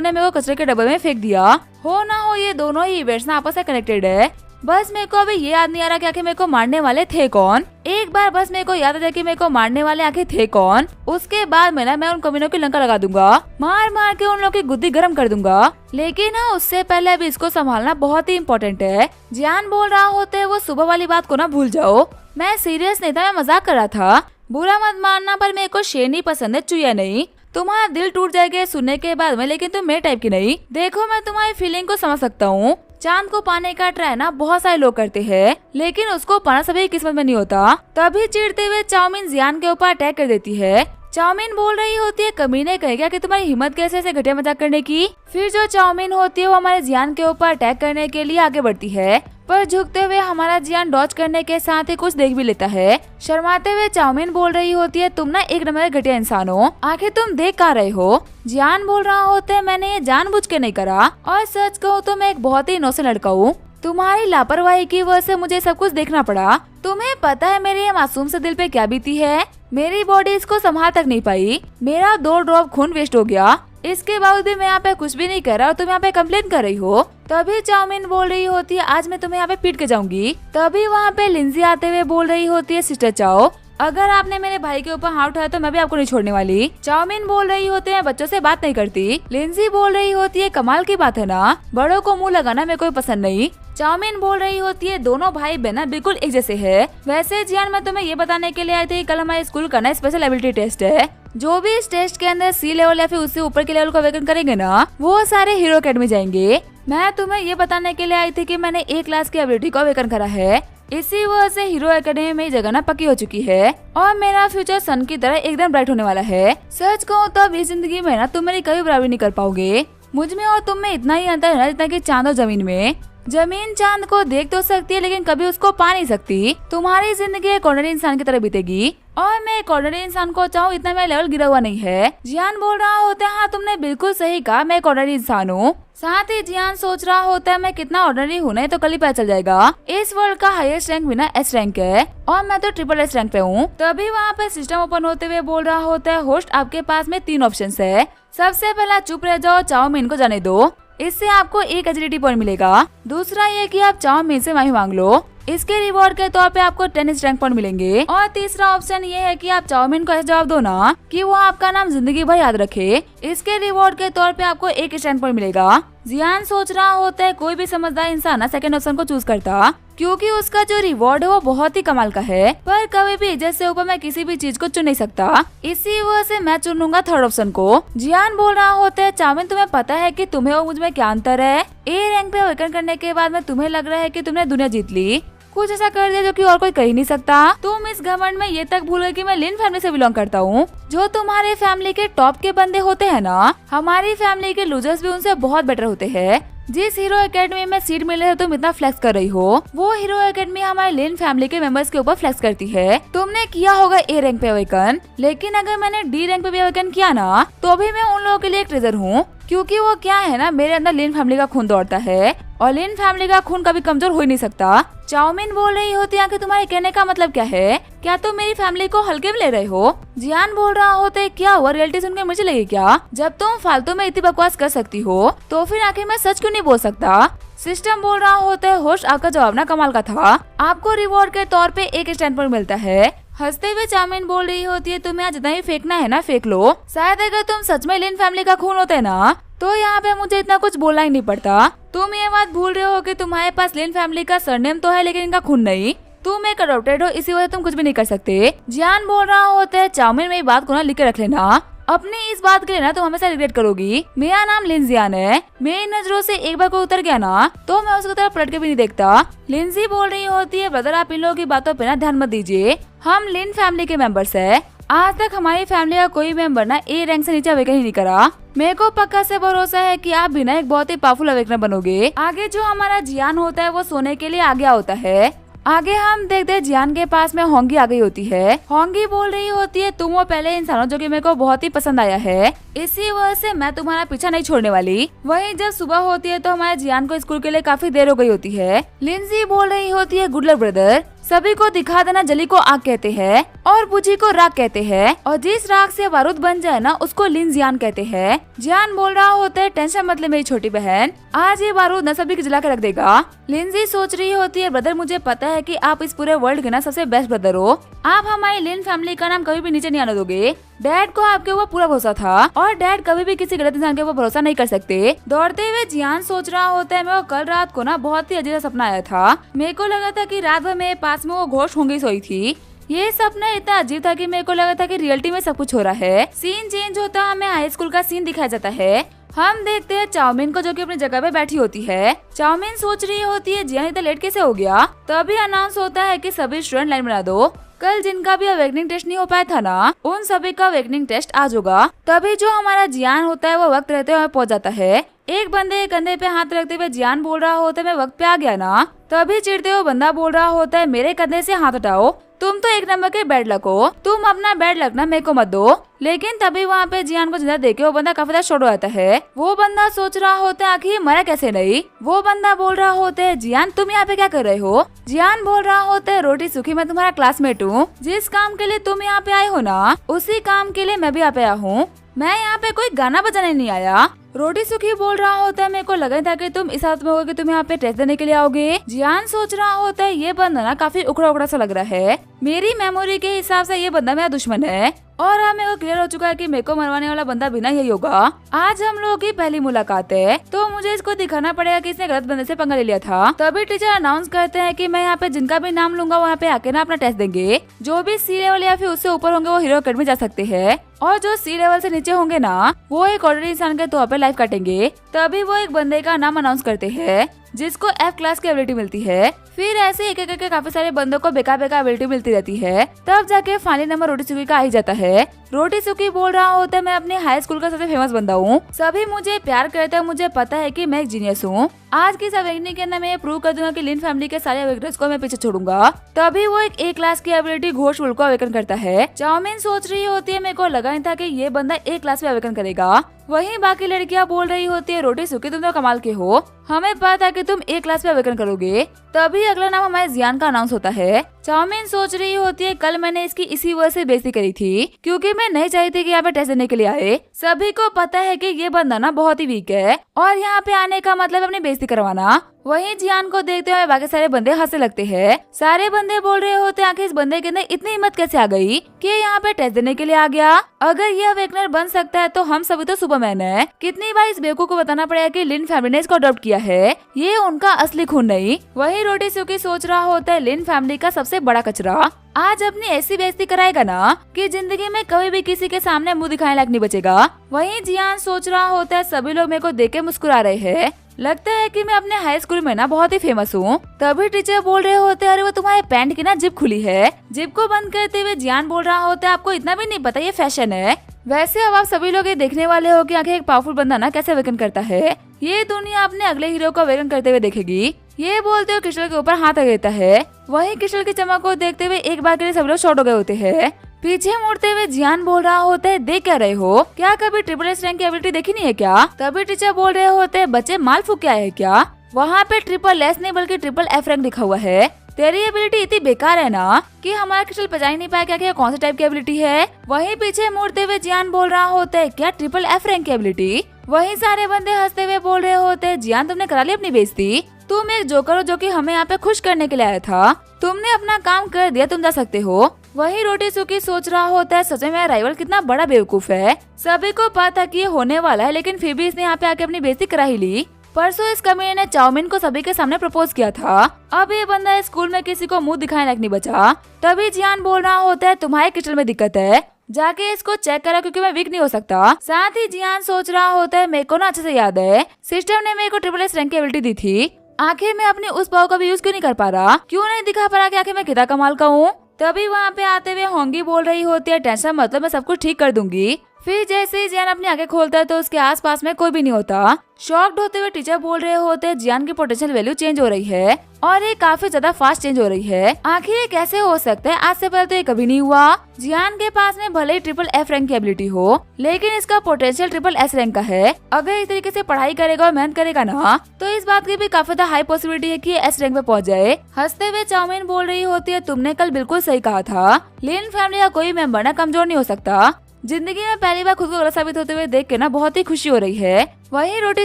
ने मेरे को कचरे के डब्बे में फेंक दिया। हो ना हो ये दोनों ही इवेंट्स ना आपस में कनेक्टेड है। बस मेरे को अभी ये याद नहीं आ रहा कि आखिर मेरे को मारने वाले थे कौन। एक बार बस मेरे को याद आ जाए कि मेरे को मारने वाले आखिर थे कौन, उसके बाद मैं उन कमीनों की लंका लगा दूंगा, मार मार के उन लोगों की गुद्दी गर्म कर दूंगा। लेकिन हाँ उससे पहले अभी इसको संभालना बहुत ही इम्पोर्टेंट है। जियान बोल रहा होता है वो सुबह वाली बात को ना भूल जाओ, मैं सीरियस नहीं था, मैं मजाक कर रहा था। बुरा मत मानना पर मेरे को शेरनी पसंद है, चुया नहीं। तुम्हारा दिल टूट जाएगा सुनने के बाद में, लेकिन तुम मेरे टाइप की नहीं। देखो मैं तुम्हारी फीलिंग को समझ सकता हूँ। चांद को पाने का ट्राई ना बहुत सारे लोग करते हैं, लेकिन उसको पाना सभी की किस्मत में नहीं होता। तभी चिढ़ते हुए चाउमीन जियान के ऊपर अटैक कर देती है। चाउमीन बोल रही होती है कमीने कहेगा कि तुम्हारी हिम्मत कैसे ऐसे घटिया मजाक करने की। फिर जो चाउमीन होती है वो हमारे जियान के ऊपर अटैक करने के लिए आगे बढ़ती है, पर झुकते हुए हमारा जियान डॉज करने के साथ ही कुछ देख भी लेता है। शर्माते हुए चाउमीन बोल रही होती है तुम ना एक नंबर घटिया इंसान हो, आखिर तुम देख कहाँ रहे हो। जियान बोल रहा होता है मैंने ये जानबूझ के नहीं करा और सच कहूँ तो मैं एक बहुत ही इनोसेंट लड़का हूँ, तुम्हारी लापरवाही की वजह से मुझे सब कुछ देखना पड़ा। तुम्हें पता है मेरे ये मासूम से दिल पे क्या बीती है। मेरी बॉडी इसको संभाल तक नहीं पाई, मेरा 2 ड्रॉप खून वेस्ट हो गया। इसके बावजूद भी मैं यहाँ पे कुछ भी नहीं कर रहा और तुम यहाँ पे कंप्लेन कर रही हो। तभी चाउमीन बोल रही होती है आज मैं तुम्हें यहाँ पे पीट के जाऊंगी। तभी वहाँ पे लिंजी आते हुए बोल रही होती है सिस्टर चाओ अगर आपने मेरे भाई के ऊपर हाथ उठाया तो मैं भी आपको नहीं छोड़ने वाली। चाउमीन बोल रही होती है बच्चों से बात नहीं करती। लिंजी बोल रही होती है कमाल की बात है ना, बड़ों को मुंह लगाना मेरे को पसंद नहीं। चाउमीन बोल रही होती है दोनों भाई बहन बिल्कुल एक जैसे है। वैसे जियान मैं तुम्हें ये बताने के लिए आई थी कल हमारे स्कूल का ना स्पेशल एबिलिटी टेस्ट है। जो भी इस टेस्ट के अंदर सी लेवल या फिर उससे ऊपर के लेवल को अवेकन करेंगे ना वो सारे हीरो अकेडमी जाएंगे। मैं तुम्हें ये बताने के लिए आई थी कि मैंने एक क्लास की एबिलिटी को अवेकन करा है, इसी वजह से हीरो एकेडमी में जगह ना पक्की हो चुकी है और मेरा फ्यूचर सन की तरह एकदम ब्राइट होने वाला है। सच कहूँ तो अब इस जिंदगी में ना तुम मेरी कभी बराबरी नहीं कर पाओगे। मुझ में और तुम में इतना ही अंतर है ना जितना कि चांद और जमीन में। जमीन चांद को देख तो सकती है लेकिन कभी उसको पा नहीं सकती। तुम्हारी जिंदगी एक ऑर्डिनरी इंसान की तरह बीतेगी और मैं एक ऑर्डिनरी इंसान को चाहूँ इतना मेरा लेवल गिरा हुआ नहीं है। जियान बोल रहा होता है हाँ तुमने बिल्कुल सही कहा, मैं एक ऑर्डिनरी इंसान हूँ। साथ ही जियान सोच रहा होता है मैं कितना ऑर्डिनरी हूँ ना तो कल ही पता चल जाएगा। इस वर्ल्ड का हाईएस्ट रैंक भी ना एस रैंक है और मैं तो ट्रिपल एस रैंक पे हूँ। तभी वहाँ पे सिस्टम ओपन होते हुए बोल रहा होता है होस्ट आपके पास में 3 ऑप्शन है। सबसे पहला चुप रह जाओ, चाउमीन को जाने दो, इससे आपको 1 एजिलिटी पॉइंट मिलेगा। दूसरा ये कि आप चाउमीन से माफी मांग लो, इसके रिवॉर्ड के तौर पे आपको 10 रैंक पॉइंट मिलेंगे। और तीसरा ऑप्शन ये है कि आप चाउमीन को ऐसा जवाब दो ना कि वो आपका नाम जिंदगी भर याद रखे, इसके रिवॉर्ड के तौर पे आपको 1 रैंक पॉइंट मिलेगा। जियान सोच रहा होता है कोई भी समझदार इंसान ना सेकंड ऑप्शन को चूज करता क्योंकि उसका जो रिवॉर्ड है वो बहुत ही कमाल का है, पर कभी भी इज्जत से ऊपर मैं किसी भी चीज को चुन नहीं सकता, इसी वजह से मैं चुनूंगा 3rd ऑप्शन को। जियान बोल रहा होता है चाउमीन तुम्हें पता है कि तुम्हें और मुझ में क्या अंतर है। ए रैंक पे अवेकन करने के बाद में तुम्हें लग रहा है कि तुमने दुनिया जीत ली, कुछ ऐसा कर दिया जो कि और कोई कर ही नहीं सकता। तुम इस घमंड में ये तक भूल गए कि मैं लिन फैमिली से बिलोंग करता हूँ। जो तुम्हारे फैमिली के टॉप के बंदे होते हैं ना, हमारी फैमिली के लूजर्स भी उनसे बहुत बेटर होते हैं। जिस हीरो एकेडमी में सीट मिलने से तुम इतना फ्लेक्स कर रही हो, वो हीरो एकेडमी हमारे लिन फैमिली के मेंबर्स के ऊपर फ्लेक्स करती है। तुमने किया होगा ए रैंक पे अवेकन, लेकिन अगर मैंने डी रैंक पे भी अवेकन किया ना तो भी मैं उन लोगों के लिए एक ट्रेजर हूँ, क्योंकि वो क्या है ना मेरे अंदर लिन फैमिली का खून दौड़ता है और लिन फैमिली का खून कभी कमजोर हो ही नहीं सकता। चाउमीन बोल रही होती है कि तुम्हारे कहने का मतलब क्या है, क्या तुम मेरी फैमिली को हल्के में ले रहे हो। जियान बोल रहा होता है क्या हुआ, रियलिटी सुन के मुझे लगे क्या, जब तुम फालतू में इतनी बकवास कर सकती हो तो फिर आखिर मैं सच क्यों नहीं बोल सकता। सिस्टम बोल रहा होता है होस्ट आपका जवाब ना कमाल का था, आपको रिवॉर्ड के तौर पे 1 स्टैंड पॉइंट मिलता है। हंसते हुए चाउमीन बोल रही होती है तुम्हें आज जितना ही फेंकना है ना फेंक लो, शायद अगर तुम सच में लिन फैमिली का खून होते ना तो यहाँ पे मुझे इतना कुछ बोलना ही नहीं पड़ता। तुम ये बात भूल रहे हो कि तुम्हारे पास लिन फैमिली का सरनेम तो है लेकिन इनका खून नहीं, तुम एक अडॉप्टेड हो, इसी वजह तुम कुछ भी नहीं कर सकते। जियान बोल रहा होता है चाउमीन मेरी बात को ना लिख के रख लेना, अपनी इस बात के लिए ना तुम हमेशा रिग्रेट करोगी। मेरा नाम लिंजियान है। मेरी नजरों से एक बार कोई उतर गया ना तो मैं उसकी तरफ पलट के भी नहीं देखता। लिंजी बोल रही होती है, ब्रदर आप इन लोगों की बातों पे ना ध्यान मत दीजिए, हम लिन फैमिली के मेंबर्स है। आज तक हमारी फैमिली का कोई मेंबर ना ए रैंक से नीचे अवेकन ही नहीं करा। मेरे को पक्का से भरोसा है कि आप भी ना एक बहुत ही पावरफुल अवेकनर बनोगे। आगे जो हमारा जियान होता है वो सोने के लिए आ गया होता है। आगे हम देखते हैं जियान के पास में होंगी आ गई होती है। होंगी बोल रही होती है, तुम वो पहले इंसानों जो कि मेरे को बहुत ही पसंद आया है, इसी वजह से मैं तुम्हारा पीछा नहीं छोड़ने वाली। वहीं जब सुबह होती है तो हमारे जियान को स्कूल के लिए काफी देर हो गई होती है। लिंजी बोल रही होती है, गुड लक ब्रदर, सभी को दिखा देना जली को आग कहते हैं और बुझी को राख कहते हैं, और जिस राख से बारूद बन जाए ना उसको लिन जियान कहते हैं। जियान बोल रहा होता है, टेंशन मत ले मेरी छोटी बहन, आज ये बारूद न सभी की जला के रख देगा। लिंजी सोच रही होती है, ब्रदर मुझे पता है कि आप इस पूरे वर्ल्ड के ना सबसे बेस्ट ब्रदर हो, आप हमारी लिन फैमिली का नाम कभी भी नीचे नहीं आने दोगे। डैड को आपके ऊपर पूरा भरोसा था और डैड कभी भी किसी गलत इंसान के ऊपर भरोसा नहीं कर सकते। दौड़ते हुए जियान सोच रहा होता है, मेरे को कल रात को ना बहुत ही अजीब सपना आया था। मेरे को लगा था कि रात भर मेरे पास में वो घोष होंगी सोई थी। ये सपना इतना अजीब था कि मेरे को लगा था कि रियलिटी में सब कुछ हो रहा है। सीन चेंज होता हमें हाई स्कूल का सीन दिखाया जाता है। हम देखते हैं चाउमीन को जो कि अपनी जगह पे बैठी होती है। चाउमीन सोच रही होती है, जियान इतना लेट कैसे हो गया। तभी अनाउंस होता है कि सभी स्टूडेंट लाइन बना दो, कल जिनका भी अवेकनिंग टेस्ट नहीं हो पाया था ना उन सभी का अवेकनिंग टेस्ट आज होगा। तभी जो हमारा जियान होता है वो वक्त रहते हुए पहुंच जाता है। एक बंदे के कंधे पे हाथ रखते हुए जियान बोल रहा होता है, मैं वक्त पे आ गया ना। तभी चिढ़ते हुए बंदा बोल रहा होता है, मेरे कंधे से हाथ हटाओ, तुम तो एक नंबर के बैड लक हो, तुम अपना बैड लक ना मेरे को मत दो। लेकिन तभी वहाँ पे जियान को जिंदा देखे वो बंदा काफी ज्यादा शॉर्ट हो जाता है। वो बंदा सोच रहा होता है आखिर मरा कैसे नहीं। वो बंदा बोल रहा होता है, जियान तुम यहाँ पे क्या कर रहे हो। जियान बोल रहा होता है, रोटी सूखी मैं तुम्हारा क्लासमेट हूँ, जिस काम के लिए तुम यहाँ पे आए हो ना उसी काम के लिए मैं भी यहाँ पे आया हूँ, मैं यहाँ पे कोई गाना बजाने नहीं आया। रोटी सुखी बोल रहा होता है, मेरे को लगा था कि तुम इस हालत में होगे कि तुम यहाँ पे टेस्ट देने के लिए आओगे। जियान सोच रहा होता है, ये बंदा ना काफी उखड़ा उखड़ा सा लग रहा है, मेरी मेमोरी के हिसाब से ये बंदा मेरा दुश्मन है और हमें को क्लियर हो चुका है कि मेरे को मरवाने वाला बंदा भी ना यही होगा। आज हम लोगों की पहली मुलाकात है तो मुझे इसको दिखाना पड़ेगा कि इसने गलत बंदे से पंगा ले लिया था। तभी टीचर अनाउंस करते हैं कि मैं यहाँ पे जिनका भी नाम लूंगा वहाँ पे आके ना अपना टेस्ट देंगे। जो भी सी लेवल या फिर उससे ऊपर होंगे वो हीरो अकेडमी जा सकते हैं और जो सी लेवल से नीचे होंगे ना वो एक ऑर्डिनरी इंसान के तौर पे लाइफ काटेंगे। तभी वो एक बंदे का नाम अनाउंस करते हैं जिसको F क्लास की एबिलिटी मिलती है। फिर ऐसे एक एक करके काफी सारे बंदों को बेकार बेकार एबिलिटी मिलती रहती है। तब जाके फाइनली नंबर रोटी सुखी का आ ही जाता है। रोटी सुखी बोल रहा होता है, मैं अपने हाई स्कूल का सबसे फेमस बंदा हूँ, सभी मुझे प्यार करते हैं, मुझे पता है कि मैं एक जीनियस हूँ। आज की इस अवेकनिंग के अंदर मैं प्रूव कर दूंगा कि लिन फैमिली के सारे अवेकनर्स को मैं पीछे छोड़ूंगा। तभी वो एक A क्लास की एबिलिटी घोष को अवेकन करता है। चाउमीन सोच रही होती है, मेरे को लगा नहीं था कि ये बंदा A क्लास में अवेकन करेगा। वहीं बाकी लड़कियां बोल रही होती है, रोटी सुखी तुम तो कमाल के हो, हमें पता था कि तुम A क्लास में अवेकन करोगे। तभी अगला नाम हमारे जियान का अनाउंस होता है। चाउमीन सोच रही होती है, कल मैंने इसकी इसी वजह से बेइज्जती करी थी क्योंकि मैं नहीं चाहती थी कि यहाँ पे टेस्ट देने के लिए आए। सभी को पता है कि ये बंदा ना बहुत ही वीक है और यहाँ पे आने का मतलब अपनी बेइज्जती करवाना। वहीं जियान को देखते हुए बाकी सारे बंदे हंसने लगते हैं। सारे बंदे बोल रहे होते हैं, आखिर इस बंदे के अंदर इतनी हिम्मत कैसे आ गई कि यहाँ पे टेस्ट देने के लिए आ गया। अगर ये अवेकनर बन सकता है तो हम सभी तो सुपरमैन है। कितनी बार इस बेवकूफ को बताना पड़ेगा कि लिन फैमिली ने इसको अडॉप्ट किया है, ये उनका असली खून नहीं। वही रोटी सुखी सोच रहा होता है, लिन फैमिली का सबसे बड़ा कचरा आज अपनी ऐसी बेइज्जती कराएगा ना कि जिंदगी में कभी भी किसी के सामने मुंह दिखाने लायक नहीं बचेगा। वहीं जियान सोच रहा होता है, सभी लोग मेरे को देख के मुस्कुरा रहे हैं, लगता है कि मैं अपने हाई स्कूल में ना बहुत ही फेमस हूँ। तभी टीचर बोल रहे होते हैं, अरे वो तुम्हारे पैंट की ना जिप खुली है। जिप को बंद करते हुए जियान बोल रहा होता है, आपको इतना भी नहीं पता ये फैशन है। वैसे अब आप सभी लोग ये देखने वाले हो कि आखिर एक पावरफुल बंदा ना कैसे अवेकन करता है। ये दुनिया अपने अगले हीरो को अवेकन करते हुए देखेगी। ये बोलते हुए क्रिस्टल के ऊपर हाथ आ देता है। वहीं क्रिस्टल की चमक को देखते हुए एक बार के लिए सब लोग शॉर्ट हो गए होते हैं। पीछे मुड़ते हुए जियान बोल रहा होता है, देख क्या रहे हो, क्या कभी ट्रिपल एस रैंक की एबिलिटी देखी नहीं है क्या। तभी टीचर बोल रहे होते हैं, बच्चे माल फूक क्या है क्या, वहाँ पे ट्रिपल एस नहीं बल्कि ट्रिपल F रैंक लिखा हुआ है। तेरी एबिलिटी इतनी बेकार है ना कि हमारा क्रिस्टल पहचान नहीं पाया क्या कौन सा टाइप की एबिलिटी है। वहीं पीछे मुड़ते हुए जियान बोल रहा होता है, क्या ट्रिपल F रैंक की एबिलिटी। वहीं सारे बंदे हंसते हुए बोल रहे होते हैं, जियान तुमने करा ली अपनी बेइज्जती, तुम एक जोकर हो जो कि हमें यहाँ पे खुश करने के लिए आया था, तुमने अपना काम कर दिया, तुम जा सकते हो। वही रोटी सुखी सोच रहा होता है, सच में मेरा राइवल कितना बड़ा बेवकूफ है। सभी को पता कि ये होने वाला है लेकिन फिर भी इसने यहाँ पे आके अपनी बेइज्जती करा ही ली। परसों इस कमीने ने चाउमीन को सभी के सामने प्रपोज किया था। अब ये बंदा स्कूल में किसी को मुंह दिखाने लायक नहीं बचा। तभी जियान बोल रहा होता है, तुम्हारे किचन में दिक्कत है, जाके इसको चेक करा क्योंकि मैं वीक नहीं हो सकता। साथ ही जियान सोच रहा होता है मेरे को ना अच्छे से याद है सिस्टम ने मेरे को ट्रिपल एस रैंक की एबिलिटी दी थी, आखिर मैं अपने उस पावर का भी यूज क्यों नहीं कर पा रहा, क्यों नहीं दिखा पा रहा कि आखिर मैं कितना कमाल का हूँ। तभी वहाँ पे आते हुए होंगी बोल रही होती है टेंशन मतलब मैं सब कुछ ठीक कर दूंगी। फिर जैसे ही जियान अपनी आंखें खोलता है तो उसके आसपास में कोई भी नहीं होता। शॉक्ड होते हुए टीचर बोल रहे होते हैं जियान की पोटेंशियल वैल्यू चेंज हो रही है और ये काफी ज्यादा फास्ट चेंज हो रही है। आखिर ये कैसे हो सकता है, आज से पहले तो ये कभी नहीं हुआ। जियान के पास में भले ही ट्रिपल एफ रैंक की एबिलिटी हो लेकिन इसका पोटेंशियल ट्रिपल एस रैंक का है। अगर इस तरीके से पढ़ाई करेगा और मेहनत करेगा ना तो इस बात की भी काफी ज्यादा हाई पॉसिबिलिटी है कि एस रैंक पे पहुंच जाए। हंसते हुए चाउमीन बोल रही होती है तुमने कल बिल्कुल सही कहा था, लिन फैमिली का कोई मेंबर ना कमजोर नहीं हो सकता। जिंदगी में पहली बार खुद को गलत साबित होते हुए देख के ना बहुत ही खुशी हो रही है। वहीं रोटी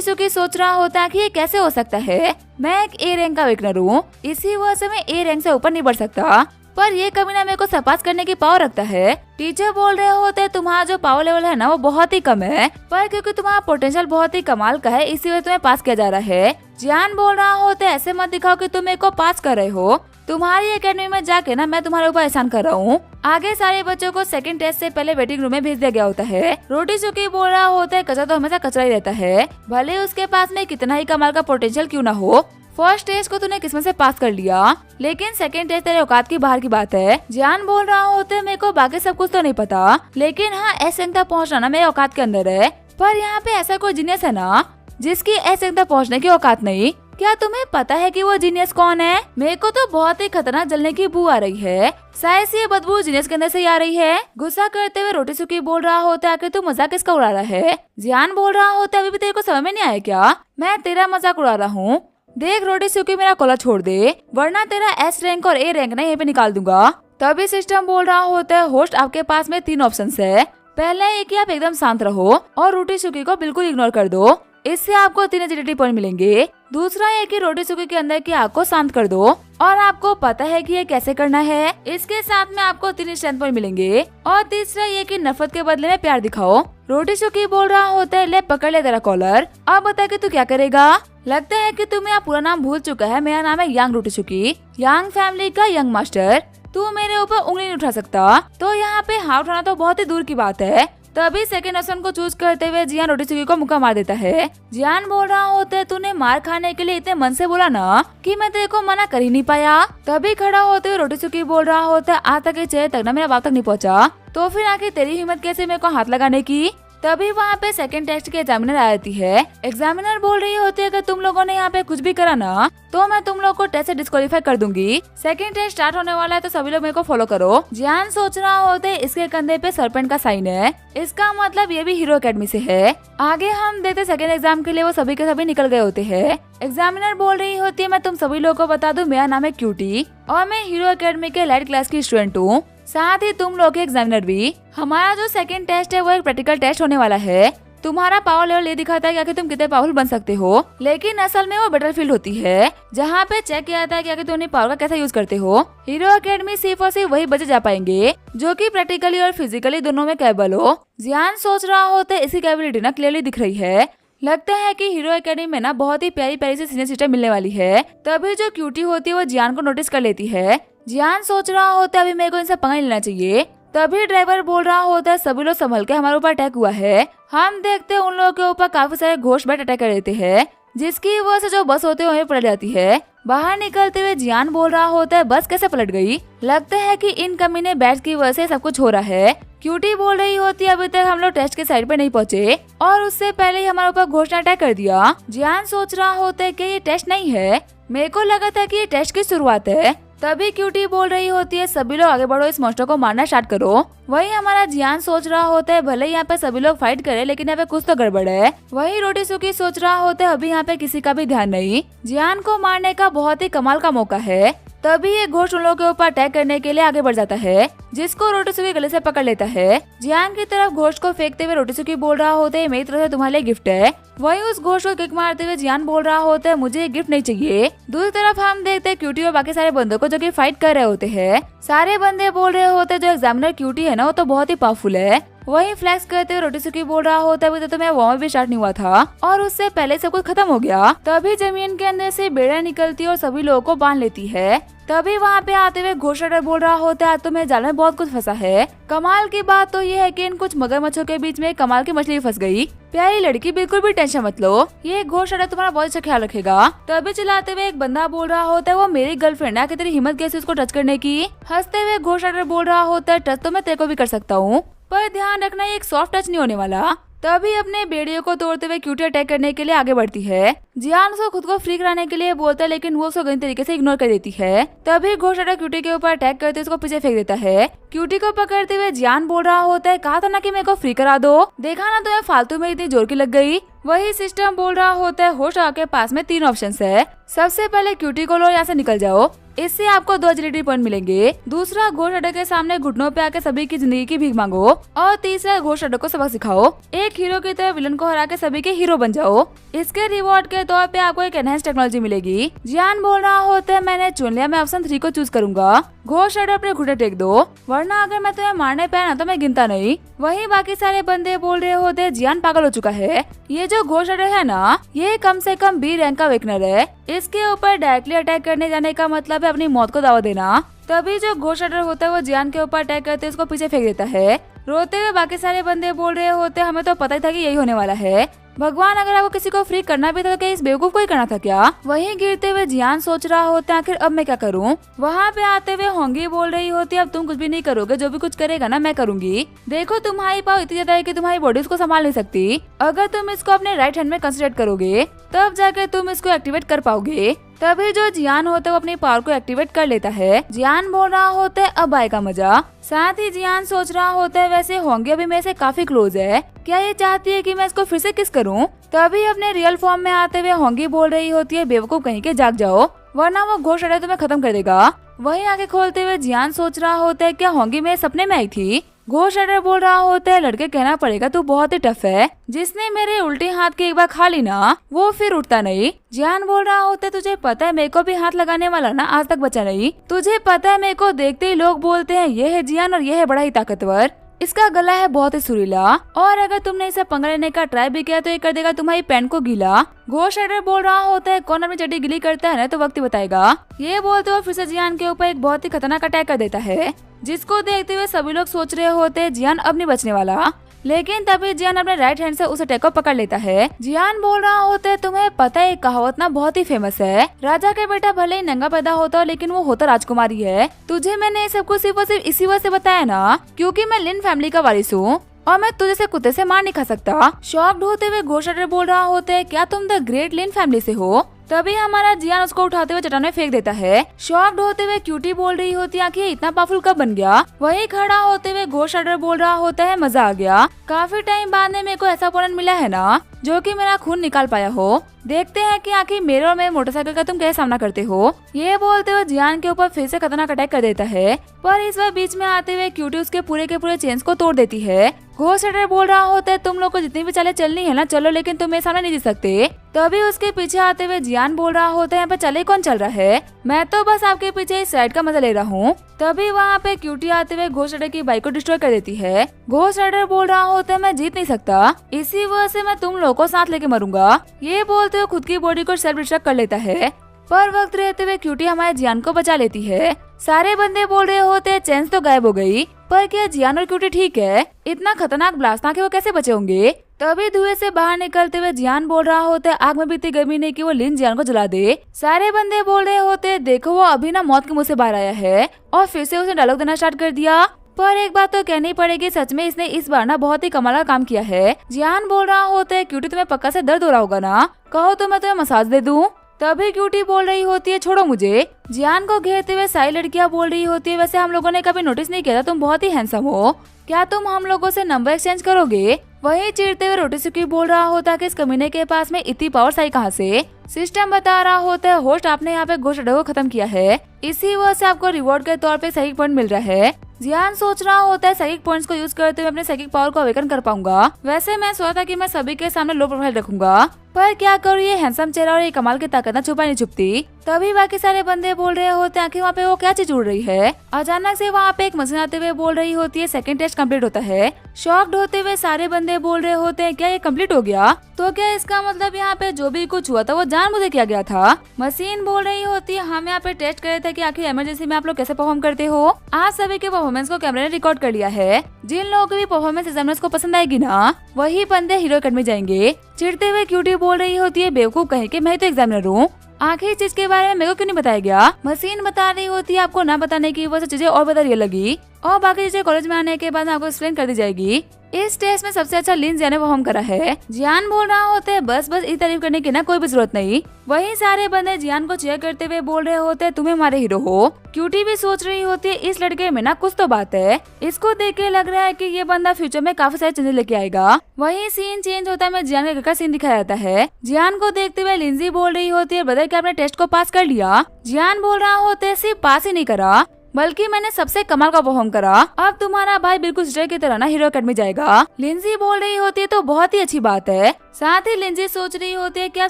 सुकी सोच रहा होता है कि ये कैसे हो सकता है, मैं एक ए रैंक का विकनर हूँ, इसी वजह से मैं ए रैंक से ऊपर नहीं बढ़ सकता, पर ये कमीना मेरे को सरपास करने की पावर रखता है। टीचर बोल रहे होते हैं तुम्हारा जो पावर लेवल है ना वो बहुत ही कम है, पर क्योंकि तुम्हारा पोटेंशियल बहुत ही कमाल का है इसी वजह तुम्हें पास किया जा रहा है। जियान बोल रहा होता है ऐसे मत दिखाओ कि तुम मेरे को पास कर रहे हो, तुम्हारी एकेडमी में जाके ना मैं तुम्हारे ऊपर एहसान कर रहा हूँ। आगे सारे बच्चों को सेकंड टेस्ट से पहले वेटिंग रूम में भेज दिया गया होता है। रोटी सुकी बोल रहा होता है कचरा तो हमेशा कचरा ही रहता है, भले उसके पास में कितना ही कमाल का पोटेंशियल क्यों ना हो। फर्स्ट टेस्ट को तूने किस्मत से पास कर लिया लेकिन सेकंड टेस्ट तेरे औकात की बाहर की बात है। जियान बोल रहा होता है मेरे को बाकी सब कुछ तो नहीं पता लेकिन हाँ एस रैंक तक पहुँचना ना मेरे औकात के अंदर है, पर यहाँ पे ऐसा कोई जीनियस है ना जिसकी एस रैंक तक पहुँचने की औकात नहीं। क्या तुम्हें पता है कि वो जीनियस कौन है? मेरे को तो बहुत ही खतरनाक जलने की बू आ रही है, शायद से ये बदबू जीनियस के अंदर से आ रही है। गुस्सा करते हुए रोटी सुकी बोल रहा होता है कि तू मजाक किसका उड़ा रहा है। जियान बोल रहा होता है अभी भी तेरे को समझ में नहीं आया क्या, मैं तेरा मजाक उड़ा रहा हूँ। देख रोटी सुकी मेरा कॉलर छोड़ दे वरना तेरा एस रैंक और ए रैंक ना यहीं पे निकाल दूंगा। तभी सिस्टम बोल रहा होता है होस्ट आपके पास में 3 ऑप्शन है, पहला एक कि आप एकदम शांत रहो और रोटी सुकी को बिल्कुल इग्नोर कर दो, इससे आपको 3 एजिलिटी पॉइंट मिलेंगे। दूसरा है कि रोटी सुकी के अंदर की आग को शांत कर दो और आपको पता है कि ये कैसे करना है, इसके साथ में आपको 3 स्ट्रेंथ पॉइंट मिलेंगे। और तीसरा ये कि नफरत के बदले में प्यार दिखाओ। रोटी सुकी बोल रहा होता है ले पकड़ ले तेरा कॉलर, अब बता कि तू क्या करेगा। लगता है कि तुम्हें पूरा नाम भूल चुका है, मेरा नाम है यांग रोटी सुकी, यांग फैमिली का यंग मास्टर। तू मेरे ऊपर उंगली नहीं उठा सकता, तो यहाँ पे हाथ उठाना तो बहुत ही दूर की बात है। तभी सेकंड ऑप्शन को चूज करते हुए जियान रोटी सुकी को मुक्का मार देता है। जियान बोल रहा होता है तूने मार खाने के लिए इतने मन से बोला ना कि मैं तेरे को मना कर ही नहीं पाया। तभी खड़ा होते हुए रोटी सुकी बोल रहा होता है आज तक ये चेहरे तक ना मेरा बाप तक नहीं पहुंचा, तो फिर आखिर तेरी हिम्मत कैसे मेरे को हाथ लगाने की। तभी वहाँ पे सेकंड टेस्ट की एग्जामिनर आ जाती है। एग्जामिनर बोल रही होती है कि तुम लोगों ने यहाँ पे कुछ भी करा ना तो मैं तुम लोग को टेस्ट से डिस्क्वालीफाई कर दूंगी। सेकंड टेस्ट स्टार्ट होने वाला है तो सभी लोग मेरे को फॉलो करो। जियान सोच रहा होते है इसके कंधे पे सरपेंट का साइन है, इसका मतलब ये भी हीरो एकेडमी से है। आगे हम देखते सेकंड एग्जाम के लिए वो सभी के सभी निकल गए होते हैं। एग्जामिनर बोल रही होती है मैं तुम सभी लोगों को बता दूं मेरा नाम है क्यूटी और मैं हीरो एकेडमी के लाइट क्लास की स्टूडेंट हूँ, साथ ही तुम लोग के एग्जामिनर भी। हमारा जो सेकंड टेस्ट है वो एक प्रैक्टिकल टेस्ट होने वाला है। तुम्हारा पावर लेवल ये दिखाता है कि तुम कितने पावरफुल बन सकते हो, लेकिन असल में वो बैटलफील्ड होती है जहाँ पे चेक किया जाता है कि तुम अपनी पावर का कैसा यूज करते हो। हीरो एकेडमी सिर्फ और सिर्फ वही बच्चे जा पाएंगे जो कि प्रैक्टिकली और फिजिकली दोनों में कैपेबल हो। जियान सोच रहा होता है इसकी कैपेबिलिटी ना क्लियरली दिख रही है, लगता है कि हीरो एकेडमी में ना बहुत ही प्यारी प्यारी से सीनियर सिस्टर मिलने वाली है। तभी जो क्यूटी होती है वो जियान को नोटिस कर लेती है। जियान सोच रहा होता है अभी मेरे को इनसे पंगा लेना चाहिए। तभी ड्राइवर बोल रहा होता है सभी लोग संभल के हमारे ऊपर अटैक हुआ है। हम देखते हैं उन लोगों के ऊपर काफी सारे घोस्ट बैट अटैक कर देते हैं जिसकी वजह से जो बस होते हुए पलट जाती है। बाहर निकलते हुए जियान बोल रहा होता है बस कैसे पलट गई, लगता है कि इन कमीने बैट्स की वजह से सब कुछ हो रहा है। क्यूटी बोल रही होती है अभी तक हम लोग टेस्ट के साइड पे नहीं पहुँचे और उससे पहले ही हमारे ऊपर घोस्ट ने अटैक कर दिया। जियान सोच रहा होता है कि ये टेस्ट नहीं है, मेरे को लगा था कि ये टेस्ट की शुरुआत है। तभी क्यूटी बोल रही होती है सभी लोग आगे बढ़ो, इस मॉन्स्टर को मारना स्टार्ट करो। वही हमारा जियान सोच रहा होता है भले यहाँ पे सभी लोग फाइट करे लेकिन यहाँ पे कुछ तो गड़बड़ है। वही रोटी सुकी सोच रहा होता है अभी यहाँ पे किसी का भी ध्यान नहीं, जियान को मारने का बहुत ही कमाल का मौका है। तभी ये घोस्ट उन लोगों के ऊपर अटैक करने के लिए आगे बढ़ जाता है जिसको रोटी सुकी गले से पकड़ लेता है। जियान की तरफ घोस्ट को फेंकते हुए रोटी सुकी बोल रहा होता है मेरी तरफ से तुम्हारे लिए गिफ्ट है। वही उस घोस्ट को किक मारते हुए जियान बोल रहा होता है मुझे गिफ्ट नहीं चाहिए। दूसरी तरफ हम देखते हैं क्यूटी और बाकी सारे बंदों को जो कि फाइट कर रहे होते हैं। सारे बंदे बोल रहे होते हैं जो एग्जामिनर क्यूटी है ना वो तो बहुत ही पावरफुल है, वही फ्लैक्स करते हुए रोटीसुकी बोल रहा होता है तो मैं वार्म भी स्टार्ट नहीं हुआ था और उससे पहले सब कुछ खत्म हो गया। तभी जमीन के अंदर से बेड़ा निकलती है और सभी लोगों को बांध लेती है। तभी वहाँ पे आते हुए घोस्ट राइडर बोल रहा होता है तुम्हें जाल में बहुत कुछ फंसा है। कमाल की बात तो ये है कि इन कुछ मगरमच्छों के बीच में कमाल की मछली फंस गई। प्यारी लड़की बिल्कुल भी टेंशन मत लो, ये घोस्ट राइडर तुम्हारा बहुत अच्छा ख्याल रखेगा। तभी चिल्लाते हुए एक बंदा बोल रहा होता है वो मेरी गर्लफ्रेंड है, कि तेरी हिम्मत कैसे उसको टच करने की। हंसते हुए घोस्ट राइडर बोल रहा होता है टच तो मैं तेरे को भी कर सकता हूँ, पर ध्यान रखना ये एक सॉफ्ट टच नहीं होने वाला। तभी अपने बेड़ियों को तोड़ते हुए क्यूटी अटैक करने के लिए आगे बढ़ती है। जियान उसको खुद को फ्री कराने के लिए बोलता है लेकिन वो उसको गलत तरीके से इग्नोर कर देती है। तभी घोस्ट राइडर क्यूटी के ऊपर अटैक करते उसको पीछे फेंक देता है। क्यूटी को पकड़ते हुए जियान बोल रहा होता है कहा था ना कि मेरे को फ्री करा दो, देखा ना तुम्हें फालतू में इतनी जोर की लग गई। वही सिस्टम बोल रहा होता है होस्ट के पास में 3 ऑप्शंस है। सबसे पहले क्यूटी को लो, यहाँ से निकल जाओ, इससे आपको 2 एजिलिटी पॉइंट मिलेंगे। दूसरा घोस्ट राइडर के सामने घुटनों पे आके सभी की जिंदगी की भीख मांगो। और तीसरा घोस्ट राइडर को सबक सिखाओ, एक हीरो की तरह विलन को हरा के सभी के हीरो बन जाओ। इसके रिवॉर्ड के तौर पे आपको एक एनहेंस टेक्नोलॉजी मिलेगी। जियान बोल रहा होता है मैंने चुन लिया, मैं ऑप्शन 3 को चूज करूंगा। घोस्ट राइडर अपने घुटने टेक दो, वरना अगर मैं तुम्हें मारने पे ना तो मैं गिनता नहीं। वही बाकी सारे बंदे बोल रहे होते जियान पागल हो चुका है, ये जो घोस्ट राइडर है ना ये कम से कम B रैंक का वेकनर है, इसके ऊपर डायरेक्टली अटैक करने जाने का मतलब है अपनी मौत को दावा देना। तभी जो घोस्ट राइडर होता है वो जियान के ऊपर अटैक करते उसको पीछे फेंक देता है। रोते हुए बाकी सारे बंदे बोल रहे होते हमें तो पता ही था कि यही होने वाला है, भगवान अगर आपको किसी को फ्री करना भी था तो क्या इस बेवकूफ को ही करना था क्या। वहीं गिरते हुए जियान सोच रहा होता है आखिर अब मैं क्या करूं। वहाँ पे आते हुए होंगी बोल रही होती है अब तुम कुछ भी नहीं करोगे, जो भी कुछ करेगा ना मैं करूंगी। देखो तुम्हारी पावर इतनी ज्यादा है कि तुम्हारी बॉडी इसको संभाल नहीं सकती, अगर तुम इसको अपने राइट हैंड में कंसिडर करोगे तब जाकर तुम इसको एक्टिवेट कर पाओगे। तभी जो जियान होता है वो अपनी पावर को एक्टिवेट कर लेता है। जियान बोल रहा होता है अब आएगा मजा। साथ ही जियान सोच रहा होता है वैसे होंगी अभी मेरे से काफी क्लोज है, क्या ये चाहती है कि मैं इसको फिर से किस करूं। तभी अपने रियल फॉर्म में आते हुए होंगी बोल रही होती है बेवकूफ कहीं के जाग जाओ, वरना वो घोस्ट राइडर तुम्हें खत्म कर देगा। वहीं आगे खोलते हुए जियान सोच रहा होता है क्या होंगी मेरे सपने में आई थी। घोस्ट राइडर बोल रहा होता है लड़के कहना पड़ेगा तू बहुत ही टफ है, जिसने मेरे उल्टे हाथ के एक बार खा ली ना वो फिर उठता नहीं। जियान बोल रहा होता है तुझे पता है मेरे को भी हाथ लगाने वाला ना आज तक बचा नहीं, तुझे पता है मेरे को देखते ही लोग बोलते हैं ये है जियान और ये है बड़ा ही ताकतवर, इसका गला है बहुत ही सुरीला, और अगर तुमने इसे पंगा लेने का ट्राई भी किया तो ये कर देगा तुम्हारी पैंट को गीला। घोस्ट राइडर बोल रहा होता है कौन अपनी चड्डी गीली करता है ना तो वक्त ही बताएगा। ये बोलते हुए फिर से जियान के ऊपर एक बहुत ही खतरनाक अटैक कर देता है, जिसको देखते हुए सभी लोग सोच रहे होते हैं जियान अब नहीं बचने वाला। लेकिन तभी जियान अपने राइट हैंड से उस अटैक को पकड़ लेता है। जियान बोल रहा होता है तुम्हें पता है एक कहावत ना बहुत ही फेमस है, राजा के बेटा भले ही नंगा पैदा होता हो लेकिन वो होता राजकुमारी है। तुझे मैंने ये सब कुछ सिर्फ और सिर्फ इसी वजह से बताया ना क्योंकि मैं लिन फैमिली का वारिस हूँ और मैं तुझे से कुत्ते से मार नहीं खा सकता। शॉक्ड होते हुए घोस्ट राइडर बोल रहा होता है क्या तुम द ग्रेट लिन फैमिली से हो। तभी हमारा जियान उसको उठाते हुए चट्टान में फेंक देता है। शॉक्ड होते हुए क्यूटी बोल रही होती है कि इतना पावरफुल कब बन गया। वही खड़ा होते हुए घोस्ट राइडर बोल रहा होता है मजा आ गया, काफी टाइम बाद में मेरे को ऐसा ओपोनेंट मिला है ना जो कि मेरा खून निकाल पाया हो, देखते हैं कि आखिर मेरे और मेरे मोटरसाइकिल का तुम कैसे सामना करते हो। ये बोलते हुए जियान के ऊपर फिर से खतरनाक अटैक कर देता है, पर इस बार बीच में आते हुए क्यूटी उसके पूरे के पूरे चेन्स को तोड़ देती है। घोस्ट राइडर बोल रहा होता है तुम लोग को जितनी भी चालें चलनी है ना चलो, लेकिन तुम मेरे सामने नहीं जी सकते। तभी उसके पीछे आते हुए जियान बोल रहा होता है यहाँ पे चले कौन चल रहा है, मैं तो बस आपके पीछे इस राइड का मजा ले रहा हूँ। तभी वहाँ पे क्यूटी आते हुए घोस्ट राइडर की बाइक को डिस्ट्रॉय कर देती है। घोस्ट राइडर बोल रहा होता है मैं जीत नहीं सकता, इसी वजह से मैं तुम लोगों को साथ लेके मरूंगा। ये बोलते हुए खुद की बॉडी को सेल्फ डिस्ट्रक्ट कर लेता है, पर वक्त रहते हुए क्यूटी हमारे जियान को बचा लेती है। सारे बंदे बोल रहे होते हैं चेंस तो गायब हो गई, पर क्या जियान और क्यूटी ठीक है, इतना खतरनाक ब्लास्ट ना कि वो कैसे बचे होंगे। तभी धुएं से बाहर निकलते हुए जियान बोल रहा होता है आग में भी इतनी गर्मी नहीं कि वो लिन जियान को जला दे। सारे बंदे बोल रहे होते देखो वो अभी ना मौत के मुंह से बाहर आया है, और फिर से उसने डायलॉग देना स्टार्ट कर दिया। पर एक बात तो कहनी पड़ेगी, सच में इसने इस बार ना बहुत ही कमाल का काम किया है। जियान बोल रहा होता है क्यूटी तुम्हें पक्का से दर्द हो रहा होगा ना, कहो तो मैं तुम्हें मसाज दे दूं। तभी क्यूटी बोल रही होती है छोड़ो मुझे। जियान को घेरते हुए सारी लड़कियां बोल रही होती है वैसे हम लोगों ने कभी नोटिस नहीं किया था तुम बहुत ही हैंडसम हो, क्या तुम हम लोगों से नंबर एक्सचेंज करोगे। वही चिढ़ते हुए रोटीसुकी बोल रहा होता कि इस कमीने के पास में इतनी पावर साई कहाँ से। सिस्टम बता रहा होता है होस्ट आपने यहाँ पे घोस्ट राइडर को खत्म किया है, इसी वजह से आपको रिवॉर्ड के तौर पे साइकिक पॉइंट मिल रहा है। जियान सोच रहा होता है साइकिक पॉइंट्स को यूज करते हुए अपने साइकिक पावर को अवेकन कर पाऊंगा। वैसे मैं सोचा था कि मैं सभी के सामने लो प्रोफाइल रखूंगा, पर क्या करूँ ये हैंडसम चेहरा और ये कमाल की ताकत ना छुपा नहीं छुपती। तभी बाकी सारे बंदे बोल रहे होते हैं आखिर वहाँ पे वो क्या चीज उड़ रही है। अचानक से वहाँ पे एक मशीन आते हुए बोल रही होती है सेकंड टेस्ट कंप्लीट होता है। शॉक्ड होते हुए सारे बंदे बोल रहे होते हैं क्या ये कंप्लीट हो गया? तो क्या इसका मतलब यहाँ पे जो भी कुछ हुआ था वो जानबूझ किया गया था? मशीन बोल रही होती है हम यहाँ पे टेस्ट कर रहे थे कि आखिर इमरजेंसी में आप लोग कैसे परफॉर्म करते हो। आप सभी के परफॉर्मेंस को कैमरे ने रिकॉर्ड कर लिया है। जिन लोगों की भी परफॉर्मेंस एग्जामिनर्स को पसंद आएगी ना वही बंदे हीरो अकेडमी जाएंगे। चिढ़ते हुए क्यूटी बोल रही होती है बेवकूफ कहीं के मैं तो एग्जामिनर हूँ, आखिर चीज के बारे में मेरे को क्यों नहीं बताया गया? मशीन बता रही होती है आपको ना बताने की वजह से चीजें और बता रही लगी और बाकी चीजें कॉलेज में आने के बाद आपको एक्सप्लेन कर दी जाएगी। इस टेस्ट में सबसे अच्छा लिन जियान ने परफॉर्म करा है। जियान बोल रहा होते है बस इस तारीफ करने की ना कोई भी जरूरत नहीं। वहीं सारे बंदे जियान को चेयर करते हुए बोल रहे होते हैं तुम हमारे हीरो हो। क्यूटी भी सोच रही होती है इस लड़के में ना कुछ तो बात है। इसको देख के लग रहा है कि ये बंदा फ्यूचर में काफी सारे चेंजेस लेके आएगा। वहीं सीन चेंज होता है में जियान के घर का सीन दिखाया जाता है। जियान को देखते हुए लिंजी बोल रही होती है ब्रदर क्या आपने टेस्ट को पास कर लिया? जियान बोल रहा होते है सिर्फ पास ही नहीं करा बल्कि मैंने सबसे कमाल का परफॉर्म करा। अब तुम्हारा भाई बिल्कुल सिस्टर की तरह ना हीरो अकेडमी जाएगा। लिंजी बोल रही होती है तो बहुत ही अच्छी बात है। साथ ही लिंजी सोच रही होती है कि आप